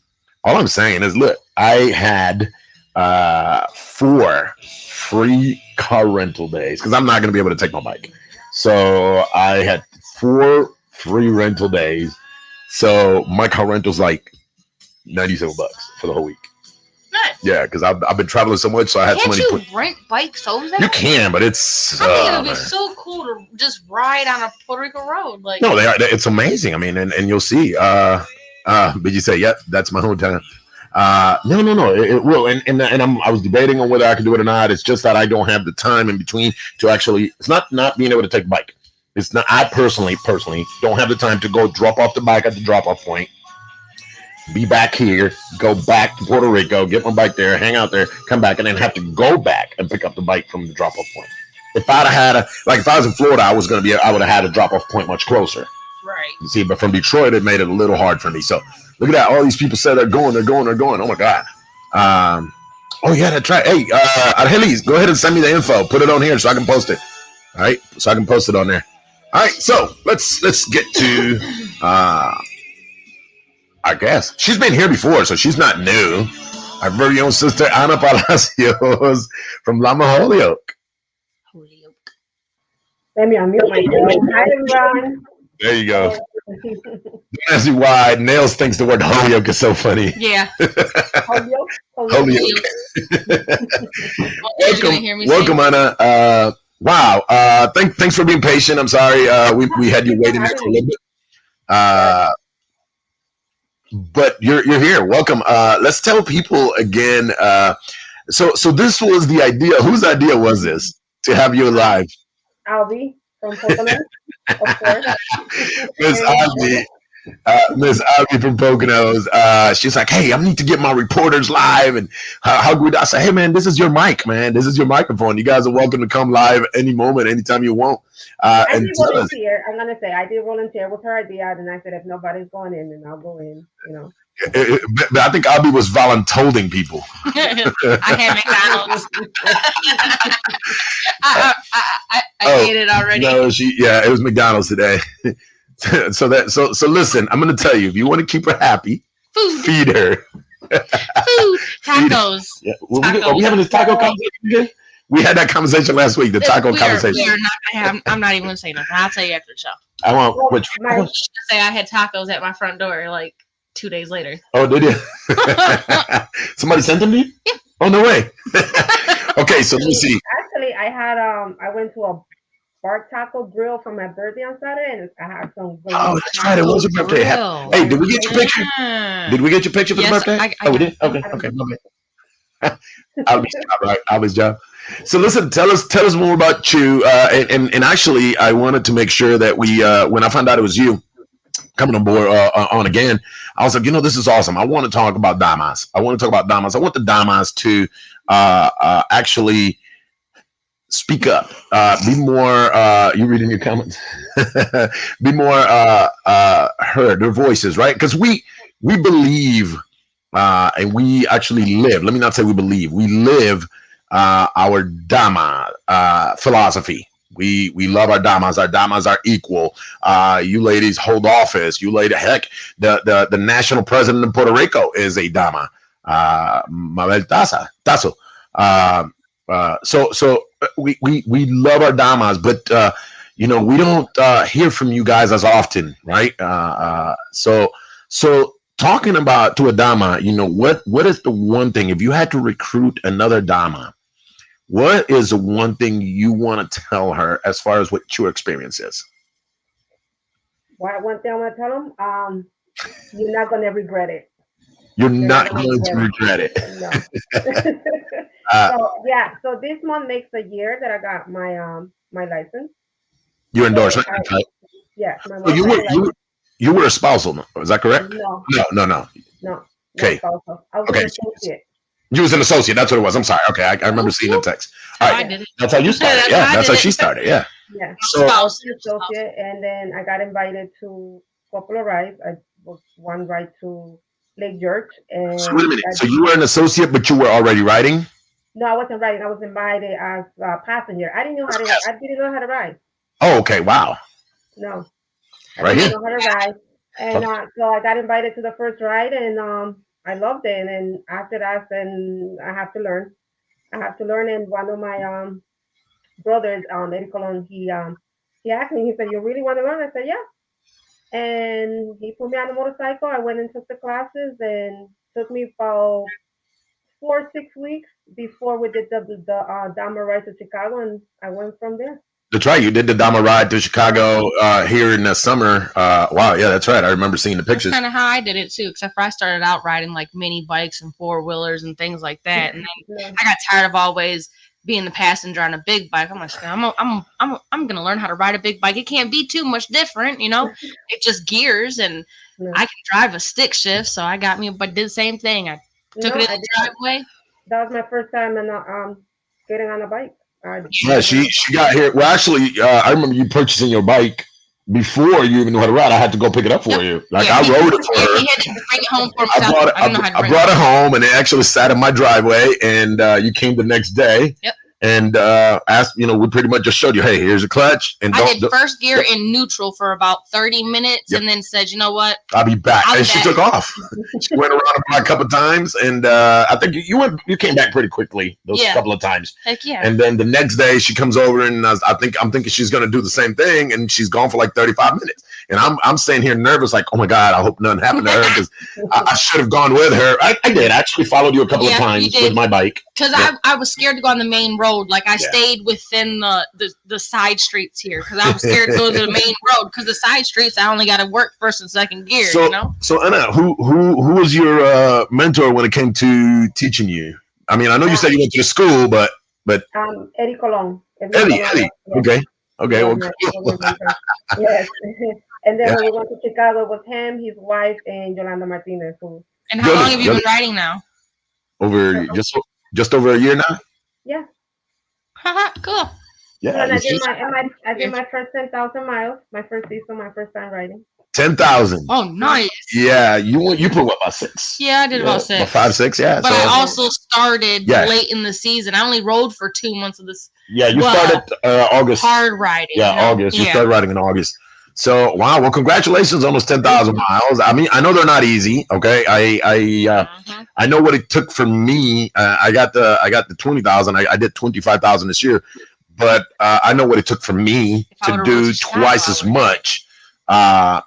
All I'm saying is, look, I had 4 free car rental days because I'm not going to be able to take my bike. So I had 4 free rental days. So my car rental's like $97 for the whole week. Nice. Yeah, because I've been traveling so much, so I had Can't so many. you rent bikes over there? You can, but it's. I think it would man. be so cool to just ride on a Puerto Rico road. Like, No, it's amazing. I mean, and you'll see. But you say, yep, that's my hometown. No, it will. And I was debating on whether I could do it or not. It's just that I don't have the time in between to actually. It's not being able to take a bike. It's not. I personally don't have the time to go drop off the bike at the drop off point. Be back here, go back to Puerto Rico, get my bike there, hang out there, come back, and then have to go back and pick up the bike from the drop-off point. If I'd have had if I was in Florida, I would have had a drop-off point much closer. right. You see, but from Detroit, it made it a little hard for me. So look at that. All these people said they're going. Oh my God. Oh yeah, that's right. Hey, Argelis, go ahead and send me the info. Put it on here so I can post it. All right, so I can post it on there. All right, so let's get to I guess she's been here before, so she's not new. Our very own sister Ana Palacios from Lama Holyoke. Let me unmute myself. Hi, everyone. There you go. Don't ask me why Nails thinks the word Holyoke is so funny. Yeah. Holyoke. Holyoke. You're gonna hear me Welcome, Ana. Wow. Thanks for being patient. I'm sorry. We had you waiting there for a little bit. But you're here. Welcome. Let's tell people again. So this was the idea. Whose idea was this to have you live? Albie from Poconos, of course. Miss Albie from Poconos. She's like, hey, I need to get my reporters live. And how good I say, hey man, this is your mic, man. This is your microphone. You guys are welcome to come live any moment, anytime you want. I did volunteer. I'm gonna say I did volunteer with her idea, and I said if nobody's going in, then I'll go in. You know. But I think Albie was voluntolding people. I had McDonald's. I ate it already. No, it was McDonald's today. So listen, I'm gonna tell you, if you want to keep her happy, feed her. Food. Tacos. Yeah. Are we having this taco conversation again? We had that conversation last week, the taco conversation. We are not gonna have, I'm not even gonna say nothing. I'll tell you after the show. I want which say I had tacos at my front door like 2 days later. Oh, did you? Somebody sent them to you? Yeah. Oh, no way. Okay, so let me see. Actually, I went to a bar taco grill for my birthday on Saturday, and I had some. Oh, that's right. It was your birthday. Hey, did we get your picture? Did we get your picture for the birthday? We did. Okay. Albie's job. So listen, tell us more about you. And actually, I wanted to make sure that we, when I found out it was you coming on board on again, I was like, this is awesome. I want to talk about Damas. I want the Damas to actually speak up. Be more. You reading your comments? Be more heard. Their voices, right? Because we believe and we actually live. Let me not say we believe. We live our Dama philosophy. We love our Damas. Our Damas are equal. You ladies hold office. You ladies, heck, the national president of Puerto Rico is a Dama. Mabel Tasso. So we love our Damas, but we don't hear from you guys as often, right? So talking about to a dama, what is the one thing if you had to recruit another dama? What is the one thing you want to tell her as far as what your experience is? One thing I want to tell them, you're not gonna regret it. You're You're not not gonna going to regret regret it. it. No. Uh, So yeah, so this month makes a year that I got my license. your So endorsement, right? yes, my So you were motorcycle you license. were you were a spousal, is that correct? No, No, no, no. no, no Okay, spousal. I was okay. an associate. You was an associate. That's what it was. I'm sorry. Okay, I remember seeing the text. All How I right, did it. that's how you started. That's Yeah, how I that's did how she it. started. Yeah. Yeah, So I was Spouse. an associate, and then I got invited to a couple of rides. I booked one ride to Lake George, So wait a and minute. So you were an associate, but you were already writing. no, I wasn't riding. I was invited as a passenger. I didn't know how to. I didn't know how to ride. Oh, okay. Wow. No, I Right didn't here. know how to ride, and so I got invited to the first ride, and I loved it. And then after that, then I have to learn. I have to learn, and one of my brothers, Eddie Colon, he asked me. He said, "You really want to learn?" I said, "Yeah." And he put me on a motorcycle. I went and took the classes, and took me about 4 6 weeks before we did the Dama ride to Chicago, and I went from there. That's right. You did the Dama ride to Yeah. Chicago here in the summer. Wow. Yeah, that's right. I remember seeing the That's pictures. kind of how I did it too. Except for I started out riding like mini bikes and four wheelers and things like that, and then No, I got tired of always being the passenger on a big bike. I'm like, I'm gonna learn how to ride a big bike. It can't be too much different, you know. It just gears, and no, I can drive a stick shift. So I got me, but did the same thing. I took no. it in I the did. driveway. That was my first time in getting on a bike. Yeah, she got here. Well, actually, I remember you purchasing your bike before you even knew how to ride. I had to go pick it up for Yep. you. Like Yeah, I he, rode it for yeah, her. he had to bring it home for I himself. brought it. I didn't know how to I bring brought it it home. home, and it actually sat in my driveway. And you came the next day. Yep. And asked. We pretty much just showed you, hey, here's a clutch, and I don't. did first gear Yep. in neutral for about 30 minutes, Yep. and then said, you know what? I'll be back. I'll be And she back. took off. She went around a couple of times, and I think you went. You came back pretty quickly those Yeah. couple of times. Heck yeah. And then the next day she comes over, and I'm thinking she's gonna do the same thing, and she's gone for like 35 minutes. And I'm staying here nervous, like, oh my god, I hope nothing happened to her because I should have gone with her. I did. I actually followed you a couple of Yeah, you times did. with my bike. Because Yeah. I was scared to go on the main road. Like I Yeah. stayed within the side streets here because I was scared to go to the main road because the side streets I only got to work first and second gear. So, You know. so Anna, who was your mentor when it came to teaching you? I mean, I know you said you went to the school, but Eddie Colon. Eddie. Yes. Okay. Was Well, my cool. mentor. Yes. And then Yeah. when we went to Chicago, it was him, his wife, and Yolanda Martinez. And how Really? long have you Really? been riding now? Over just over a year now. Yeah. Haha, cool. So Yeah, and you see? I did my first 10,000 miles, my first season, my first time riding. 10,000. Oh, nice. Yeah, you put what, about 6? Yeah, I did about About 6. 5, 6. Yeah. But So I also started Yeah. late in the season. I only rode for 2 months of this yeah, you well, started August. hard riding. Yeah, you know? August. You Yeah. started riding in August. So wow, well, congratulations, almost 10,000 miles. I mean, I know they're not easy. Okay, I know what it took for me. I got the 20,000. I did 25,000 this year, but I know what it took for me If I to would've do rode to Chicago, twice I as would've- much.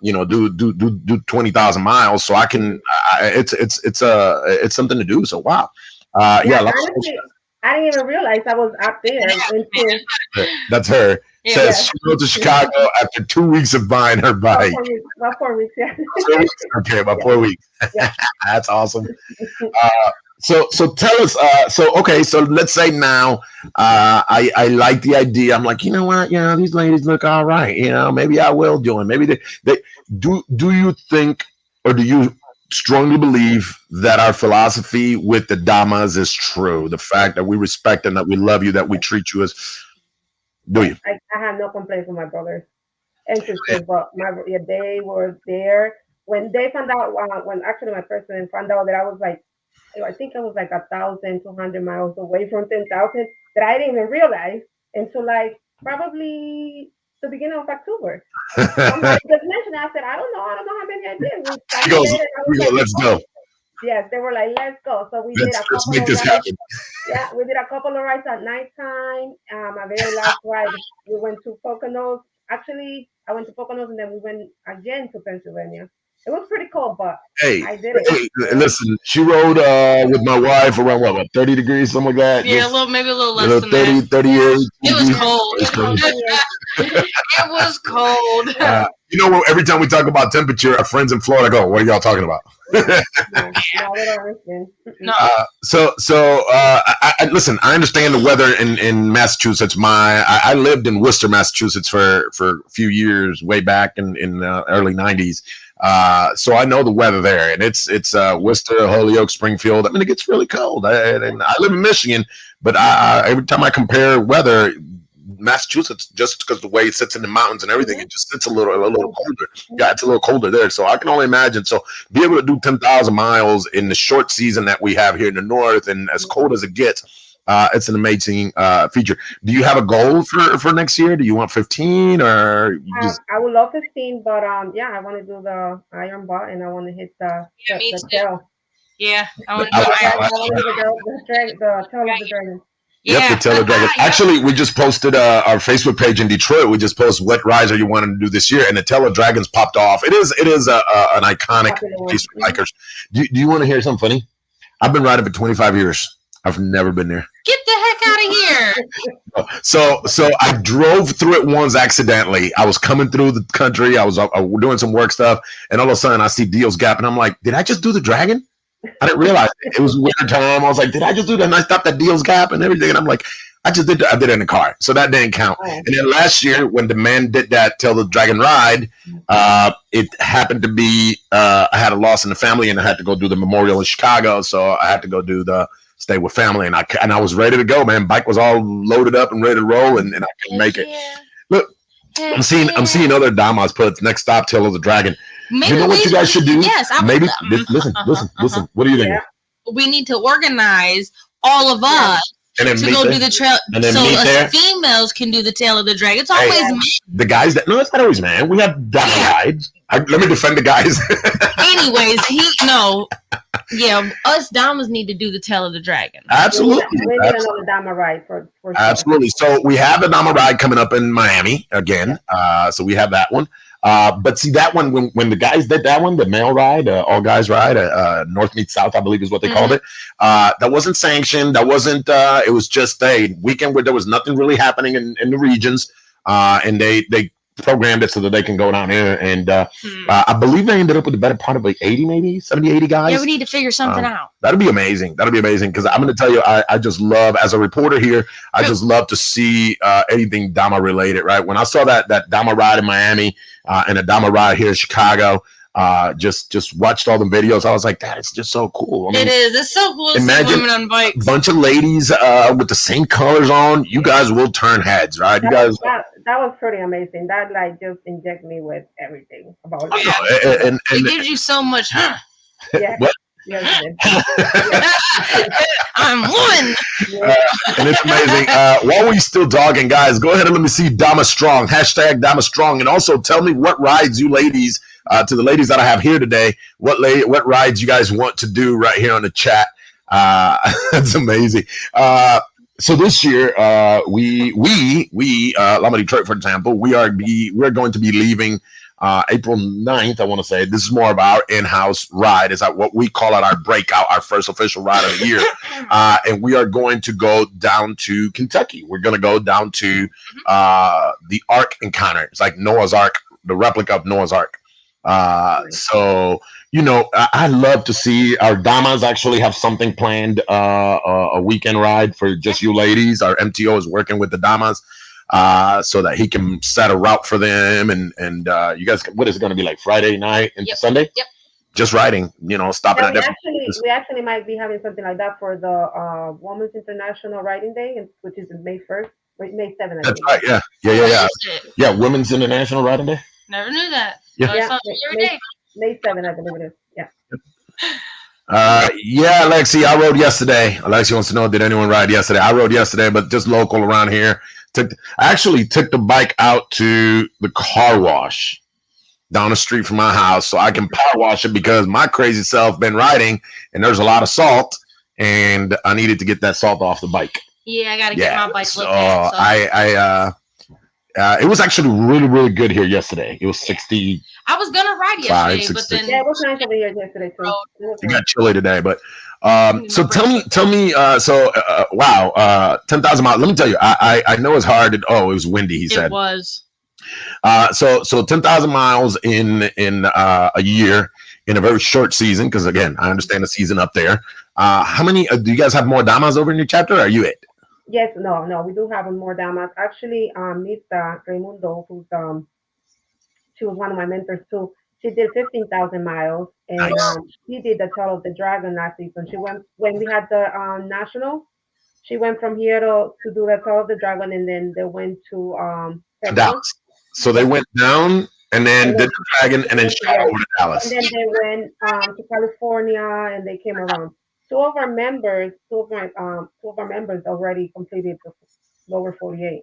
Do 20,000 miles, so I can. It's something to do. So wow, yeah. Honestly, I didn't even realize I was up there until That's her. Yeah. Says she moved to Chicago after 2 weeks of buying her bike. about 4 weeks. Yeah. 4 weeks? Okay, about 4 weeks. Yeah. That's awesome. So tell us. So let's say now, I like the idea. I'm like, you know what? These ladies look all right. Maybe I will join. Maybe they do. Do you think, or do you strongly believe that our philosophy with the damas is true? The fact that we respect and that we love you, that we treat you as. Do you? I have no complaints with my brothers and sisters, but they were there when they found out. When actually my president found out that I was like, I think I was like 1,200 miles away from 10,000, that I didn't even realize until like probably the beginning of October. I'm like, just mentioned. I said, I don't know how many I did. We He goes, calculated. I was let's go. Yes, they were like, let's go. So we did a Let's couple make of this rides. happen. Yeah, we did a couple of rides at nighttime. My very last ride, we went to Poconos. Actually, I went to Poconos and then we went again to Pennsylvania. It was pretty cold, but Hey, I did it. hey, Yeah. listen, she rode with my wife around what 30 degrees, something like that. Yeah, Just, maybe a little you know, less than 30, that. 38 It was degrees. cold. It was about 28. It was cold. You know, every time we talk about temperature, our friends in Florida go, "What are y'all talking about?" No, no, they don't understand. No. Listen, I understand the weather in Massachusetts. I lived in Worcester, Massachusetts for a few years, way back in the early '90s. So I know the weather there, and it's Worcester, Holyoke, Springfield. I mean, it gets really cold. And I live in Michigan, but every time I compare weather, Massachusetts, just because the way it sits in the mountains and everything, it just sits a little colder. Yeah, it's a little colder there. So I can only imagine. So be able to do 10,000 miles in the short season that we have here in the north, and as cold as it gets, it's an amazing feature. Do you have a goal for next year? Do you want 15 or you just? I would love 15, but yeah, I want to do the Iron Butt and I want to hit Me the too. tail. Yeah, I want I- to I do want to hit the tail of the dragon. Yep, Yeah. the Taylor Dragon. Yeah. Actually, we just posted our Facebook page in Detroit. We just posted what rides are you wanting to do this year, and the Taylor Dragons popped off. It is an iconic Popular one. place for bikers. Do you want to hear something funny? I've been riding for 25 years. I've never been there. Get the heck out of here. So I drove through it once accidentally. I was coming through the country. I was doing some work stuff, and all of a sudden I see Deal's Gap, and I'm like, did I just do the Dragon? I didn't realize it was winter time. I was like, did I just do that? And I stopped at Deal's Gap and everything, and I'm like, I did it in the car, so that didn't count. Oh. And then last year, when the man did that Tell the Dragon ride, it happened to be I had a loss in the family, and I had to go do the memorial in Chicago, so I had to go do the stay with family, and I was ready to go, man. Bike was all loaded up and ready to roll, and I couldn't make it. Look, I'm seeing other Damas put next stop Tell of the Dragon. Maybe You know what you guys should do? Yes, I would. Maybe listen. What do you think? Yeah. We need to organize all of us And then to meet go there? do the trail, And then so meet us there? females can do the tail of the dragon. It's always men. The guys that no, it's not always man. We have Dama rides. Let me defend the guys. Anyways, yeah, us damas need to do the tail of the dragon. Absolutely. We need another Dama ride for sure. Absolutely. So we have the Dama ride coming up in Miami again. So we have that one. But see that one when the guys did that one, the male ride, all guys ride, North meets South, I believe is what they called it. That wasn't sanctioned. That wasn't. It was just a weekend where there was nothing really happening in the regions, and they programmed it so that they can go down there. And I believe they ended up with a better part of like 70, 80 guys. Yeah, we need to figure something out. That'd be amazing. That'd be amazing because I'm going to tell you, I just love, as a reporter here, I just love to see anything Dama related, right? When I saw that Dama ride in Miami and a Dama ride here in Chicago, just watched all the videos. I was like, that is just so cool. I mean, It is. It's so cool to see imagine women on bikes. bunch of ladies with the same colors on. You guys will turn heads, right? You guys. That was pretty amazing. That like just inject me with everything about it. And It gives you so much. Yeah. What? Yes, it did. I'm woman. and it's amazing. While we still talking, guys, go ahead and let me see Dama Strong, hashtag Dama Strong, and also tell me what rides you ladies, to the ladies that I have here today, what rides you guys want to do right here on the chat. That's amazing. So this year, we LAMA Detroit, for example, we're going to be leaving April 9th, I want to say. This is more of our in-house ride. It's what we call it our breakout, our first official ride of the year. And we are going to go down to Kentucky. We're going to go down to the Ark Encounter. It's like Noah's Ark, the replica of Noah's Ark. So, you know, I love to see our Damas actually have something planned, a weekend ride for just you ladies. Our MTO is working with the Damas so that he can set a route for them. And you guys, what is it going to be like Friday night and Sunday? Yep. Just riding, you know, stopping at different. We actually might be having something like that for the Women's International Riding Day, which is May 1st, May 7th. That's right. Yeah. Yeah. Women's International Riding Day. Never knew that. Yeah. Yeah, Every day. May 7th, I believe it is. Yeah. Yeah, Alexi, I rode yesterday. Alexi wants to know, did anyone ride yesterday? I rode yesterday, but just local around here. I actually took the bike out to the car wash down the street from my house so I can power wash it because my crazy self been riding and there's a lot of salt and I needed to get that salt off the bike. Yeah, I gotta get my bike So looked at. it was actually really, really good here yesterday. It was 60. I was gonna ride yesterday, 60. but then Yeah, it was nice over here yesterday too. It was It nice. got chilly today, but so tell me, wow, 10,000 miles. Let me tell you, I know it's hard. It was windy. He it said. was. So 10,000 miles in a year in a very short season. Because again, I understand the season up there. How many do you guys have more damas over in your chapter? Or are you it? Yes, no, we do have more damas. Actually, Mita Raimundo, who's she was one of my mentors too. She did 15,000 miles, and Nice. she did the Tail of the Dragon last season. She went when we had the national. She went from here to do the Tail of the Dragon, and then they went to To Texas, Dallas. So they went down and then and did then, the dragon and then shot yeah, over to Dallas. and then they went to California, and they came around. Two of our members already completed the lower 48.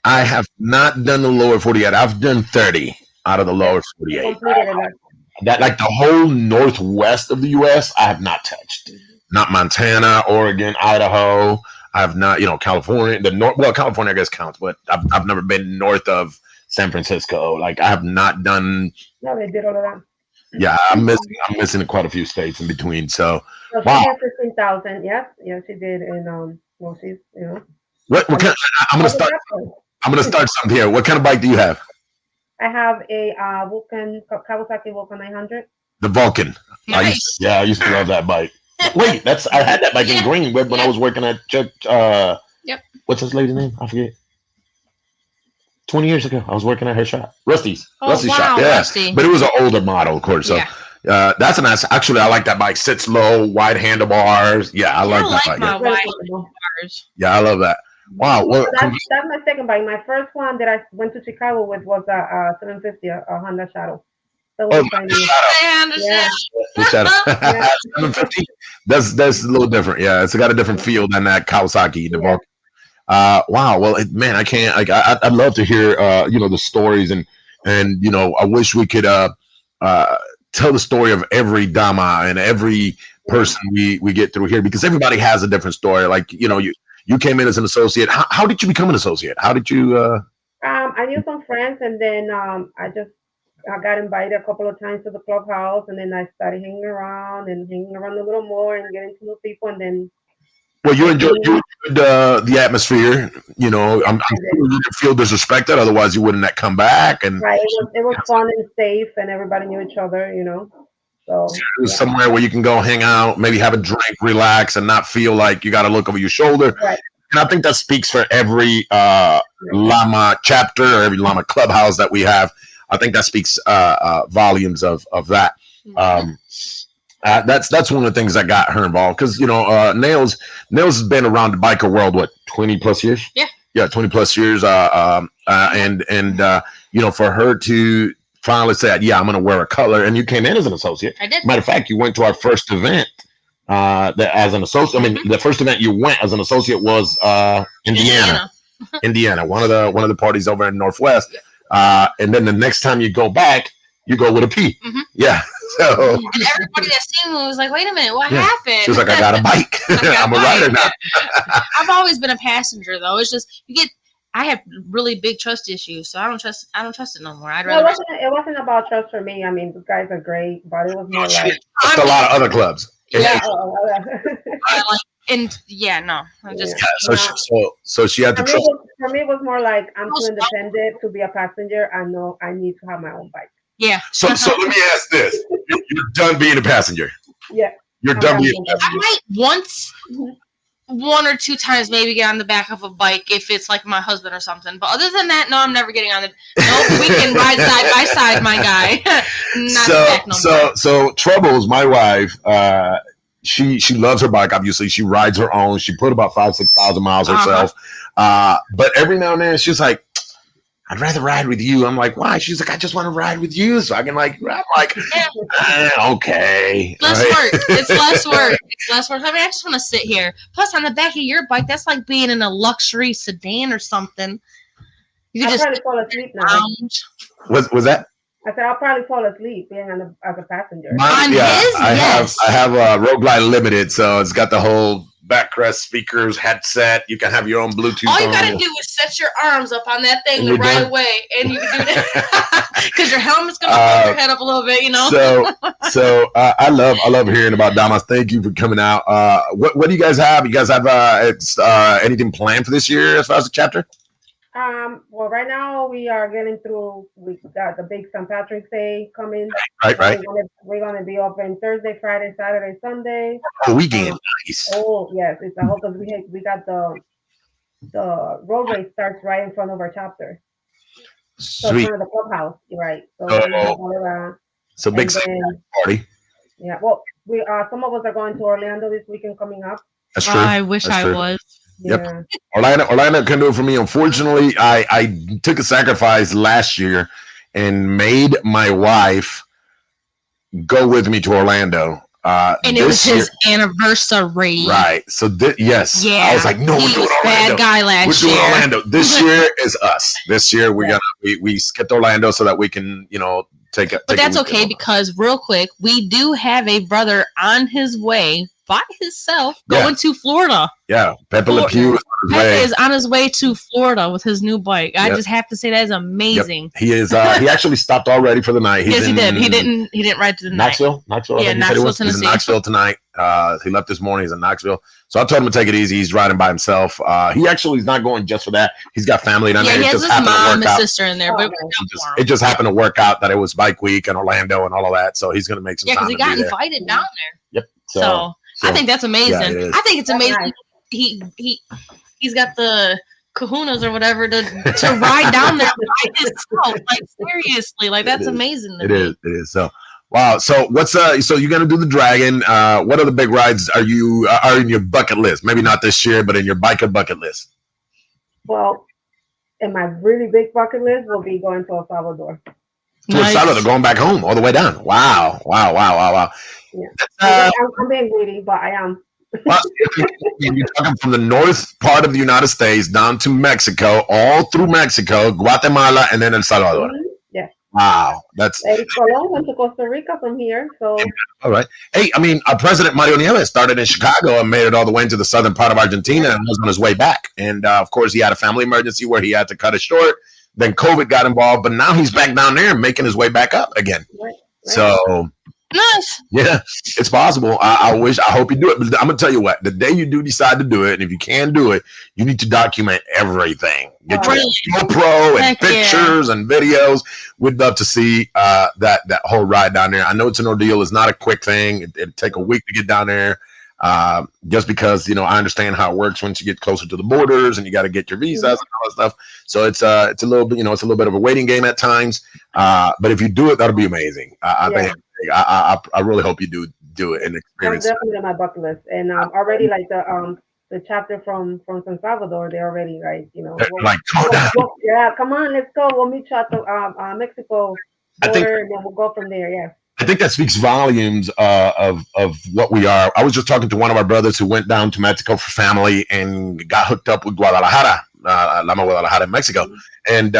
I have not done the lower 48. I've done 30 out of the Yeah, lower they 48. completed it last. That like the whole northwest of the U.S. I have not touched. Not Montana, Oregon, Idaho. I have not, California. The north. Well, California I guess counts, but I've never been north of San Francisco. Like I have not done. No, they did all of that. Yeah, I'm missing quite a few states in between. So So she wow. did 15,000. Yes, she did. And well, she's What kind? I'm gonna start. I'm gonna start something here. What kind of bike do you have? I have a Kawasaki Vulcan 900. The Vulcan. Nice. I used to love that bike. Wait, I had that bike in Greenwood when I was working at Chuck. Yep. What's his lady's name? I forget. 20 years ago, I was working at her shop, Rusty's shop. Yeah, Rusty. but it was an older model, of course. So that's a nice. Actually, I like that bike. Sits low, wide handlebars. Yeah, I like that bike. my Very wide comfortable. bars. Yeah, I love that. Wow. Well, That's my second bike. My first one that I went to Chicago with was a 750, a Honda Shadow. So it was kind of, I understand. yeah. 750. That's a little different. Yeah, it's got a different feel than that Kawasaki. The Vulcan. Wow. Well, man, I can't. Like, I'd love to hear, the stories and I wish we could tell the story of every dama and every person we get through here because everybody has a different story. Like, you came in as an associate. How did you become an associate? How did you? I knew some friends, and then I got invited a couple of times to the clubhouse, and then I started hanging around a little more and getting to know people, and then. Well, you enjoyed the atmosphere. I'm sure you didn't feel disrespected. Otherwise, you wouldn't have come back. And right, it was fun and safe, and everybody knew each other. So it was somewhere where you can go hang out, maybe have a drink, relax, and not feel like you got to look over your shoulder. Right. And I think that speaks for every LAMA chapter or every LAMA clubhouse that we have. I think that speaks volumes of that. That's one of the things that got her involved because Nails has been around the biker world 20 plus years. Yeah, 20 plus years. And for her to finally said, yeah, I'm going to wear a color. And you came in as an associate. I did. Matter of fact, you went to our first event as an associate. I mean, the first event you went as an associate was Indiana. Indiana, one of the parties over in Northwest. And then the next time you go back, you go with a P. Mm-hmm. Yeah. So and everybody that seen me was like, wait a minute, what happened? She was like, I got a bike. I'm a rider now. I've always been a passenger though. It's just I have really big trust issues, so I don't trust it no more. I'd rather. It wasn't about trust for me. I mean, those guys are great, but it was more like a lot of other clubs. Yeah. I just so she had to trust. For me, it was more like I'm too independent to be a passenger. I know I need to have my own bike. Yeah. So let me ask this: you're done being a passenger. Yeah. You're done being a passenger. I might once. One or two times maybe get on the back of a bike if it's like my husband or something. But other than that, no, I'm never getting on it. No, we can ride side by side, my guy. So Troubles, my wife, she loves her bike. Obviously, she rides her own. She put about 5,000-6,000 miles herself. But every now and then, she's like, I'd rather ride with you. I'm like, why? She's like, I just want to ride with you. So I can I'm like, okay. Less work. It's less work. It's less work. I mean, I just want to sit here. Plus, on the back of your bike, that's like being in a luxury sedan or something. You I'm just trying to fall asleep now. Was that? I said I'll probably fall asleep being as a passenger. On his, yes. I have a Road Glide Limited, so it's got the whole backrest speakers, headset. You can have your own Bluetooth. All you on gotta it. do is set your arms up on that thing And the you're right done. way, and you can do that because your helmet's gonna hold your head up a little bit, you know. So I love hearing about Damas. Thank you for coming out. What do you guys have? You guys have anything planned for this year as far as the chapter? Well, right now we are getting through. We got the big St. Patrick's Day coming. Right. We're gonna be open Thursday, Friday, Saturday, Sunday. Oh, weekend. Nice. Oh yes, it's a whole because we got the road race starts right in front of our chapter. So in Sweet. front of the clubhouse, right? So Oh. we have all of that. So big And then, party. yeah. Well, we some of us are going to Orlando this weekend coming up. That's true. I wish That's I true. was. Yep. Yeah. Orlando can do it for me. Unfortunately, I took a sacrifice last year and made my wife go with me to Orlando. And it was his anniversary. Right. So yes. Yeah. I was like, no, he we're doing was Orlando. bad guy last We're doing year. Orlando. This year is us. This year we skipped Orlando so that we can, take it. But that's okay because real quick, we do have a brother on his way by himself going to Florida. Yeah. Pepe Le Pew is on his Pepe way. is on his way to Florida with his new bike. I just have to say that is amazing. He is. He actually stopped already for the night. Yes, he did. He didn't ride to the night. Knoxville. Yeah, Knoxville, Tennessee. He's in Knoxville tonight. He left this morning. He's in Knoxville. So I told him to take it easy. He's riding by himself. He actually is not going just for that. He's got family down there. Yeah, he has just his mom and out. sister in there. But It just happened to work out that it was bike week in Orlando and all of that. So he's going to make some time. because he got invited down there. Yep. So I think that's amazing. Yeah, it is. I think it's amazing. He's got the kahunas or whatever to ride down there by himself. Like seriously, like that's amazing. It is. So wow. So what's so you're gonna do the Dragon. What other big rides are in your bucket list? Maybe not this year, but in your biker bucket list. Well, and my really big bucket list will be going to El Salvador. To El Salvador, going back home all the way down. Wow. Yeah. I'm being greedy, but I am. Well, you're talking from the north part of the United States down to Mexico, all through Mexico, Guatemala, and then El Salvador. Mm-hmm. Yeah. Wow, that's. Eric Colon went to Costa Rica from here, so. All right. Hey, I mean, our president Mario Nieves started in Chicago and made it all the way into the southern part of Argentina and was on his way back. And of course, he had a family emergency where he had to cut it short. Then COVID got involved, but now he's back down there and making his way back up again. Right. So. Nice. Yeah, it's possible. I hope you do it. But I'm gonna tell you what, the day you do decide to do it, and if you can do it, you need to document everything. Get your GoPro and pictures and videos. We'd love to see that whole ride down there. I know it's an ordeal. It's not a quick thing. It'd take a week to get down there. Just because I understand how it works once you get closer to the borders and you got to get your visas and all that stuff. So it's a little bit it's a little bit of a waiting game at times. But if you do it, that'll be amazing. I really hope you do it and experience. That's definitely on my bucket list, and already like the chapter from San Salvador, they're already like like come down. Yeah, come on, let's go. We'll meet you at the Mexico border, and then we'll go from there. Yeah. I think that speaks volumes of what we are. I was just talking to one of our brothers who went down to Mexico for family and got hooked up with Guadalajara, LAMA Guadalajara in Mexico. And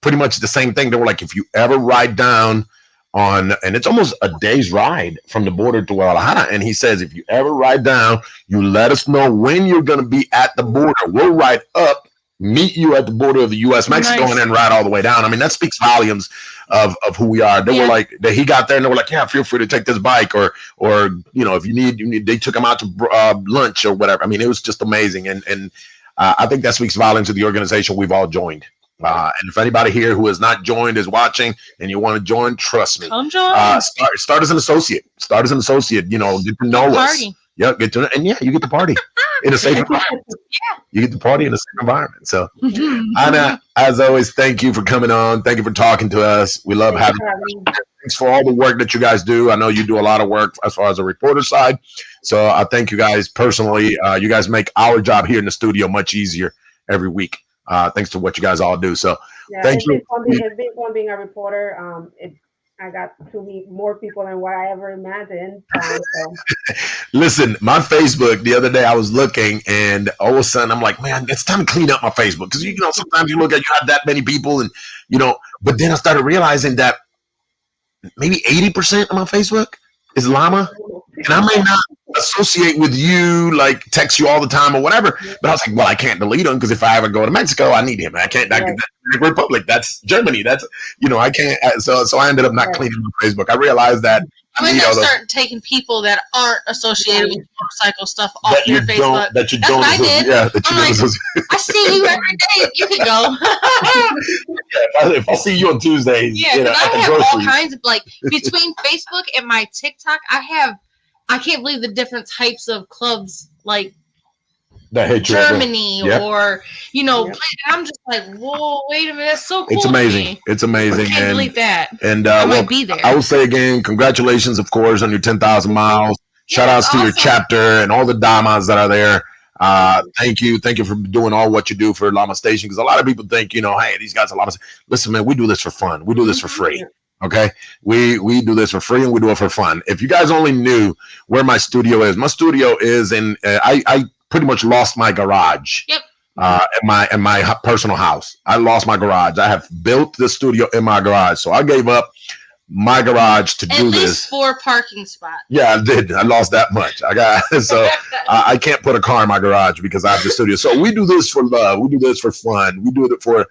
pretty much the same thing. They were like, if you ever ride down and it's almost a day's ride from the border to Guadalajara. And he says, if you ever ride down, you let us know when you're going to be at the border. We'll ride up, meet you at the border of the U.S. Mexico, and then ride all the way down. I mean, that speaks volumes of who we are. They were like, he got there and they were like, yeah, feel free to take this bike or if you need, they took him out to lunch or whatever. I mean, it was just amazing. And I think that speaks volumes to the organization we've all joined. And if anybody here who has not joined is watching and you want to join, trust me. Come join. Start as an associate. Get to know us. Yeah, get to and you get the party in a safe environment. You get the party in a safe environment. So, Anna, as always, thank you for coming on. Thank you for talking to us. We love having you. Thanks for all the work that you guys do. I know you do a lot of work as far as the reporter side. So I thank you guys personally. You guys make our job here in the studio much easier every week. Thanks to what you guys all do. So thank you. It's been fun being a reporter. I got to meet more people than what I ever imagined. So. Listen, my Facebook the other day, I was looking and all of a sudden I'm like, man, it's time to clean up my Facebook. Because, sometimes you look at, you have that many people and, but then I started realizing that maybe 80% of my Facebook is Llama. And I may not associate with you, like text you all the time or whatever. But I was like, well, I can't delete him because if I ever go to Mexico, I need him. I can't. That's the Republic. That's Germany. That's I can't. So I ended up not cleaning my Facebook. I realized that. I'm gonna start taking people that aren't associated with motorcycle stuff off your Facebook. That's what I did. Yeah, that I'm like, I see you every day. You can go. If I see you on Tuesdays, yeah, I have all kinds of between Facebook and my TikTok. I can't believe the different types of clubs Germany or I'm just like, whoa, wait a minute, that's so cool. It's amazing. It's amazing. I can't believe that. And I might be there. I will say again, congratulations, of course, on your 10,000 miles. Shout outs to your chapter and all the damas that are there. Thank you for doing all what you do for LAMA Station, because a lot of people think, hey, these guys are LAMA. Listen, man, we do this for fun. We do this for free. Okay, we do this for free and we do it for fun. If you guys only knew where my studio is in. I pretty much lost my garage. Yep. In my personal house, I lost my garage. I have built the studio in my garage, so I gave up my garage to do this. At least 4 parking spots. Yeah, I did. I lost that much. I can't put a car in my garage because I have the studio. So we do this for love. We do this for fun. We do it for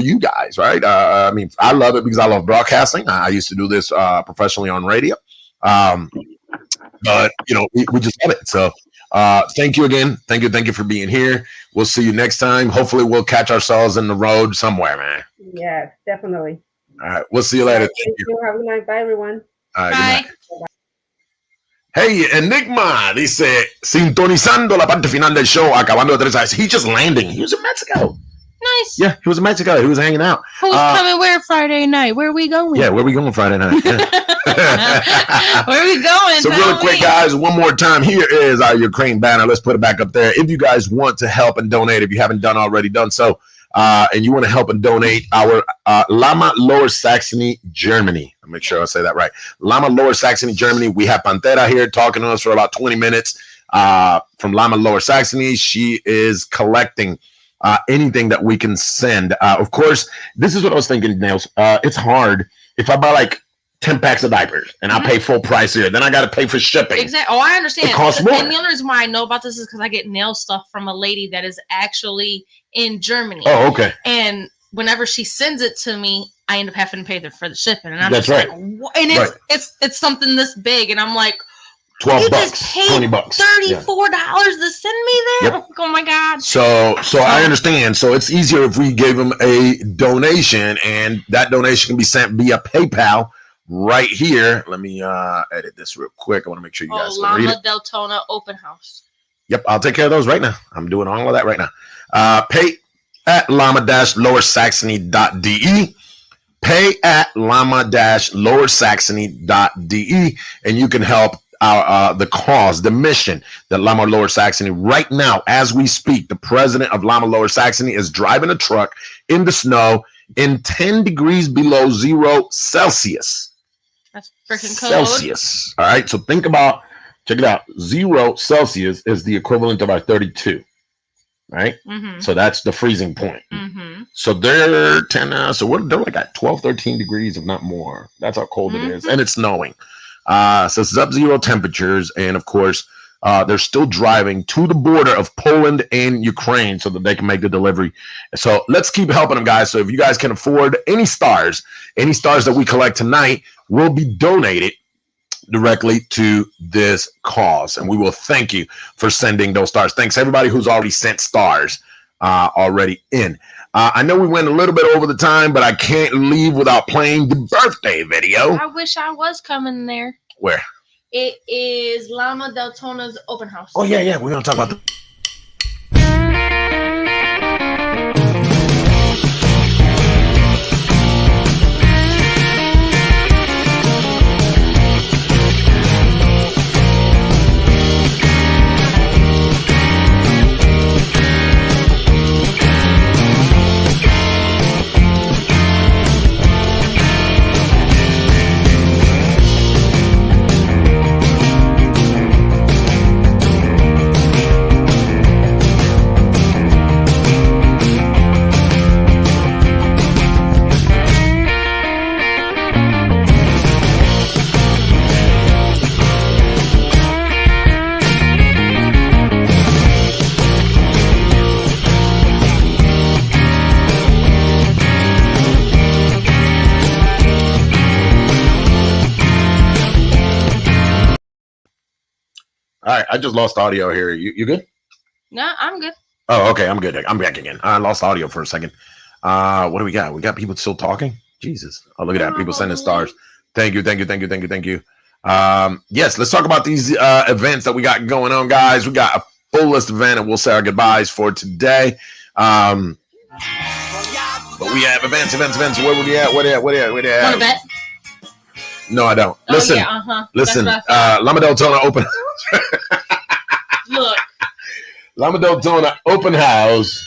you guys, right? I mean, I love it because I love broadcasting. I used to do this professionally on radio, but we just love it. So thank you again. Thank you for being here. We'll see you next time. Hopefully we'll catch ourselves in the road somewhere, man. Yes, definitely. All right, we'll see you later. Thank you. Have a good night. Bye, everyone. All right, bye. Hey, Enigma dice, sintonizando la parte final del show, acabando de aterrizar. He's just landing. He was in Mexico. Nice. Yeah, he was in Mexico. He was hanging out. Who's coming where Friday night? Where are we going? Yeah, where are we going Friday night? Yeah. Where are we going? So really quick, guys, one more time. Here is our Ukraine banner. Let's put it back up there. If you guys want to help and donate, if you haven't already done so, and you want to help and donate, our LAMA Lower Saxony, Germany. I'll make sure I say that right. LAMA Lower Saxony, Germany. We have Pantera here talking to us for about 20 minutes from LAMA Lower Saxony. She is collecting anything that we can send. Of course, this is what I was thinking, Nails. It's hard if I buy like 10 packs of diapers and I pay full price here, then I got to pay for shipping. Exactly. Oh, I understand. It costs more. And the only reason why I know about this is because I get nail stuff from a lady that is actually in Germany. Oh, okay. And whenever she sends it to me, I end up having to pay for the shipping. And I'm That's just right. like, what? And it's something this big, and I'm like, $12, $20, $34 to send me that? Yep. Like, oh my God. So I understand. So it's easier if we gave them a donation, and that donation can be sent via PayPal right here. Let me edit this real quick. I want to make sure you guys can read it. LAMA Deltona Open House. Yep, I'll take care of those right now. I'm doing all of that right now. Pay at lama-lowersaxony.de. Pay at lama-lowersaxony.de, and you can help the cause, the mission that LAMA Lower Saxony right now, as we speak. The president of LAMA Lower Saxony is driving a truck in the snow in 10 degrees below 0 Celsius. That's freaking cold. Celsius. All right. So think about, check it out. 0 Celsius is the equivalent of our 32. Right. Mm-hmm. So that's the freezing point. Mm-hmm. So they're 10. They're like at 12, 13 degrees, if not more. That's how cold it is. And it's snowing. So sub-zero temperatures. And of course, they're still driving to the border of Poland and Ukraine so that they can make the delivery. So let's keep helping them, guys. So if you guys can afford any stars that we collect tonight will be donated directly to this cause. And we will thank you for sending those stars. Thanks everybody who's already sent stars already in. I know we went a little bit over the time, but I can't leave without playing the birthday video. I wish I was coming there. Where? It is LAMA Deltona's open house. Oh, yeah. We're going to talk about the All right, I just lost audio here. You good? No, I'm good. Oh, okay, I'm good. I'm back again. I lost audio for a second. What do we got? We got people still talking? Jesus. Oh, look at that. People sending stars. Thank you. Yes, let's talk about these events that we got going on, guys. We got a full list of events, and we'll say our goodbyes for today. But we have events. Where we at? Where Want to bet? No, I don't. Listen, listen. Lama Deltona open. Look. Lama Deltona open house.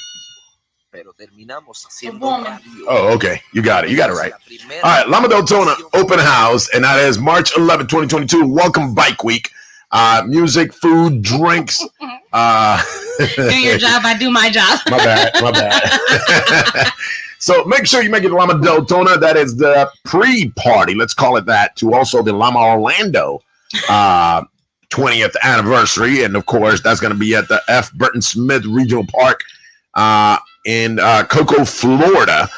Oh, okay. You got it. You got it right. All right. Lama Deltona open house, and that is March 11, 2022. Welcome Bike Week. Music, food, drinks. Do your job. I do my job. My bad. So make sure you make it to Lama Deltona. That is the pre-party, let's call it that, to also the Lama Orlando 20th anniversary. And of course, that's going to be at the F. Burton Smith Regional Park in Cocoa, Florida.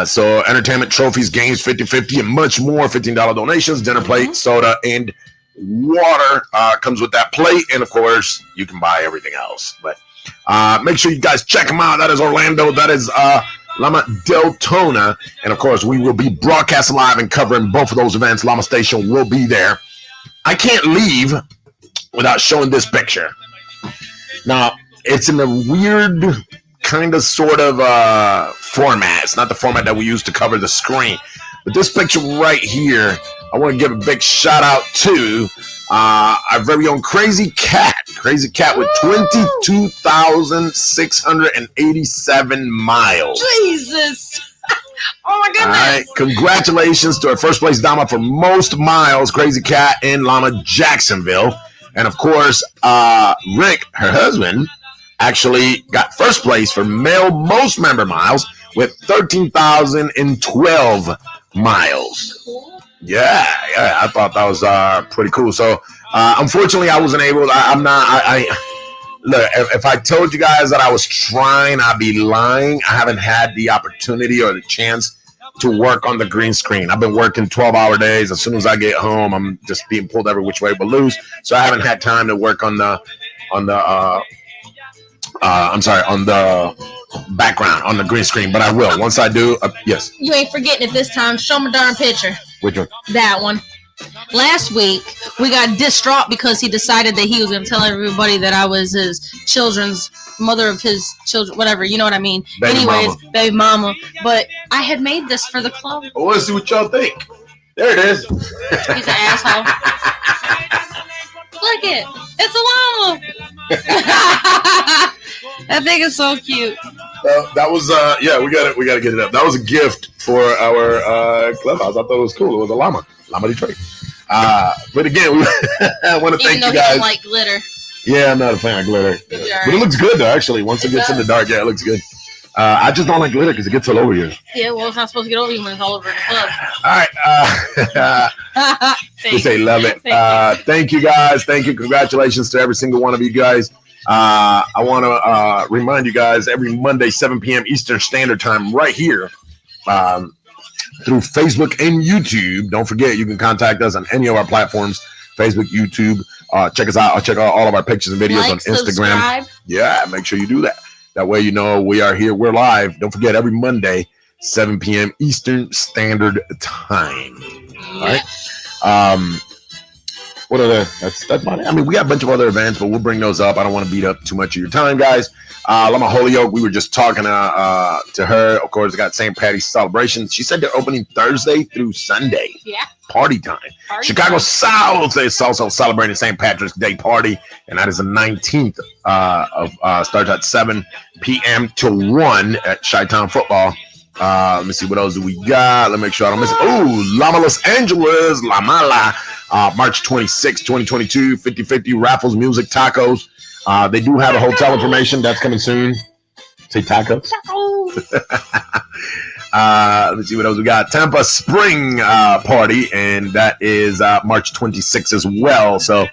So entertainment, trophies, games, 50-50, and much more. $15 donations, dinner plate, soda, and water comes with that plate. And of course, you can buy everything else. But make sure you guys check them out. That is Orlando. That is Lama Deltona. And of course, we will be broadcasting live and covering both of those events. LAMA Station will be there. I can't leave without showing this picture. Now, it's in a weird kind of sort of format. It's not the format that we use to cover the screen. But this picture right here, I want to give a big shout out to our very own Crazy Cat. Crazy Cat with 22,687 miles. Jesus. Oh my goodness. All right. Congratulations to our first place Dama for most miles, Crazy Cat in Lama Jacksonville. And of course, Rick, her husband, actually got first place for male most member miles with 13,012 miles. Yeah, I thought that was pretty cool. So unfortunately, I wasn't able. Look, if I told you guys that I was trying, I'd be lying. I haven't had the opportunity or the chance to work on the green screen. I've been working 12-hour days. As soon as I get home, I'm just being pulled every which way but loose. So I haven't had time to work on the background, on the green screen. But I will once I do. Yes. You ain't forgetting it this time. Show me darn picture. Which one? That one. Last week, we got distraught because he decided that he was going to tell everybody that I was his children's mother of his children, whatever, you know what I mean? Baby mama. Baby mama. But I had made this for the club. I want to see what y'all think. There it is. He's an asshole. Look it. It's a llama. That thing is so cute. That was we got to get it up. That was a gift for our clubhouse. I thought it was cool. It was a llama Detroit. But again, I want to thank you guys. Don't like glitter. Yeah, I'm not a fan of glitter. But it looks good though. Actually, once it gets in the dark, it looks good. I just don't like glitter because it gets all over you. Yeah, well, it's not supposed to get over you when it's all over the club. All right. We say love it. Thank you guys. Thank you. Congratulations to every single one of you guys. I want to remind you guys every Monday, 7 p.m. Eastern Standard Time, right here through Facebook and YouTube. Don't forget, you can contact us on any of our platforms, Facebook, YouTube. Check us out. I'll check out all of our pictures and videos on Instagram. Subscribe. Yeah, make sure you do that. That way you know we are here. We're live. Don't forget, every Monday, 7 p.m. Eastern Standard Time. All right. What other? That's about it. I mean, we got a bunch of other events, but we'll bring those up. I don't want to beat up too much of your time, guys. Lama Holyoke, we were just talking to her. Of course, they got St. Patty's celebration. She said they're opening Thursday through Sunday. Yeah. Party time. Chicago South is also celebrating St. Patrick's Day party, and that is the 19th. Starts at 7 p.m. to 1 at Chi-Town Football. Let me see what else do we got. Let me make sure I don't miss it. Oh, Lama Los Angeles, La Mala, March 26, 2022, 50-50 raffles, music, tacos. They do have a hotel information that's coming soon. Say tacos. Let me see what else we got. Tampa Spring party, and that is March 26 as well. So,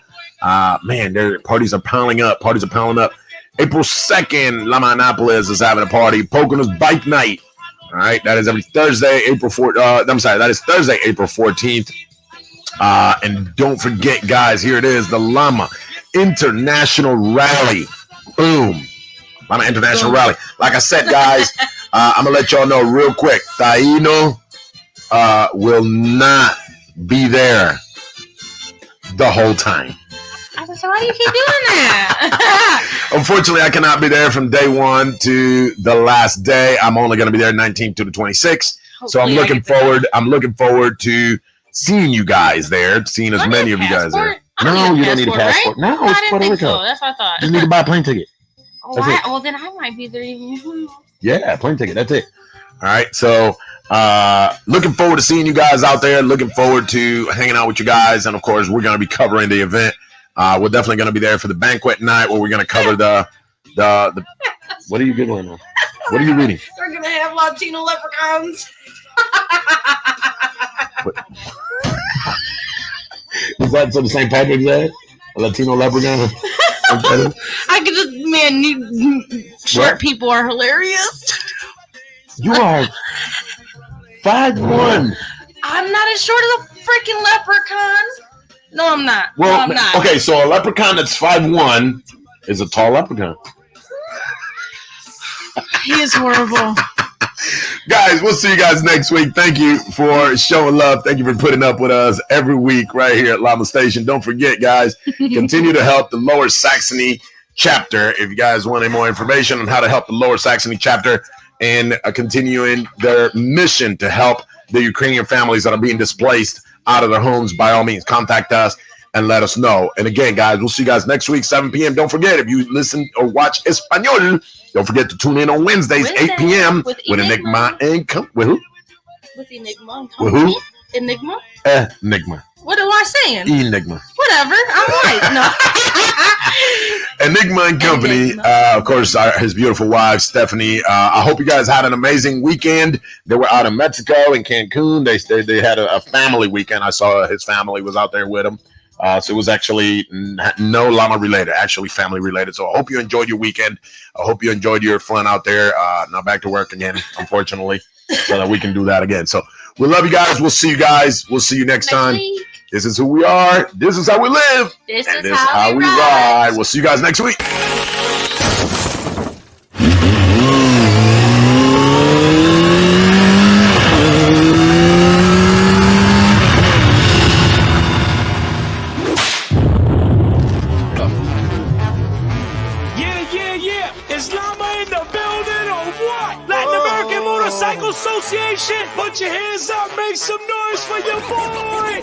man, their parties are piling up. April 2nd, Lama Annapolis is having a party. Poconos Bike Night. All right, that is every Thursday, April 4th. That is Thursday, April 14th. And don't forget, guys, here it is, the Lama International Rally. Boom. LAMA International Rally. Like I said, guys, I'm going to let y'all know real quick. Taino will not be there the whole time. I was like, why do you keep doing that? Unfortunately, I cannot be there from day 1 to the last day. I'm only going to be there 19th to the 26th. So I'm looking forward. I'm looking forward to seeing you guys there, seeing as many of you guys there. No, you don't need a passport. Right? No, it's Puerto Rico. So. That's what I thought. Just need to buy a plane ticket. Well, then I might be there even. Yeah, plane ticket. That's it. All right. So looking forward to seeing you guys out there. Looking forward to hanging out with you guys. And of course, we're going to be covering the event. We're definitely going to be there for the banquet night where we're going to cover the what are you doing now? What are you reading? We're going to have Latino leprechauns. Is that some St. Patrick's Day? A Latino leprechaun? I could just, short people are hilarious. You are 5'1". I'm not as short as a freaking leprechaun. No, I'm not. Well, no, I'm not. Okay, so a leprechaun that's 5'1" is a tall leprechaun. He is horrible. Guys, we'll see you guys next week. Thank you for showing love. Thank you for putting up with us every week right here at LAMA Station. Don't forget, guys, continue to help the Lower Saxony chapter. If you guys want any more information on how to help the Lower Saxony chapter and continuing their mission to help the Ukrainian families that are being displaced out of their homes, by all means, contact us and let us know. And again, guys, we'll see you guys next week, 7 p.m. Don't forget, if you listen or watch Espanol, don't forget to tune in on Wednesdays, 8 p.m. with Enigma and with who? With Enigma. With who? Enigma? Enigma. What am I saying? Enigma. Whatever. I'm right. No. Enigma and Company. Of course, his beautiful wife, Stephanie. I hope you guys had an amazing weekend. They were out in Mexico, in Cancun. They had a family weekend. I saw his family was out there with him. So it was actually no LAMA related, actually family related. So I hope you enjoyed your weekend. I hope you enjoyed your fun out there. Now back to work again, unfortunately, so that we can do that again. So we love you guys. We'll see you guys. We'll see you next time. Week. This is who we are. This is how we live. This is how we ride. We'll see you guys next week. Yeah. Is LAMA in the building or what? Latin American Motorcycle Association, put your hands up, make some noise for your boy.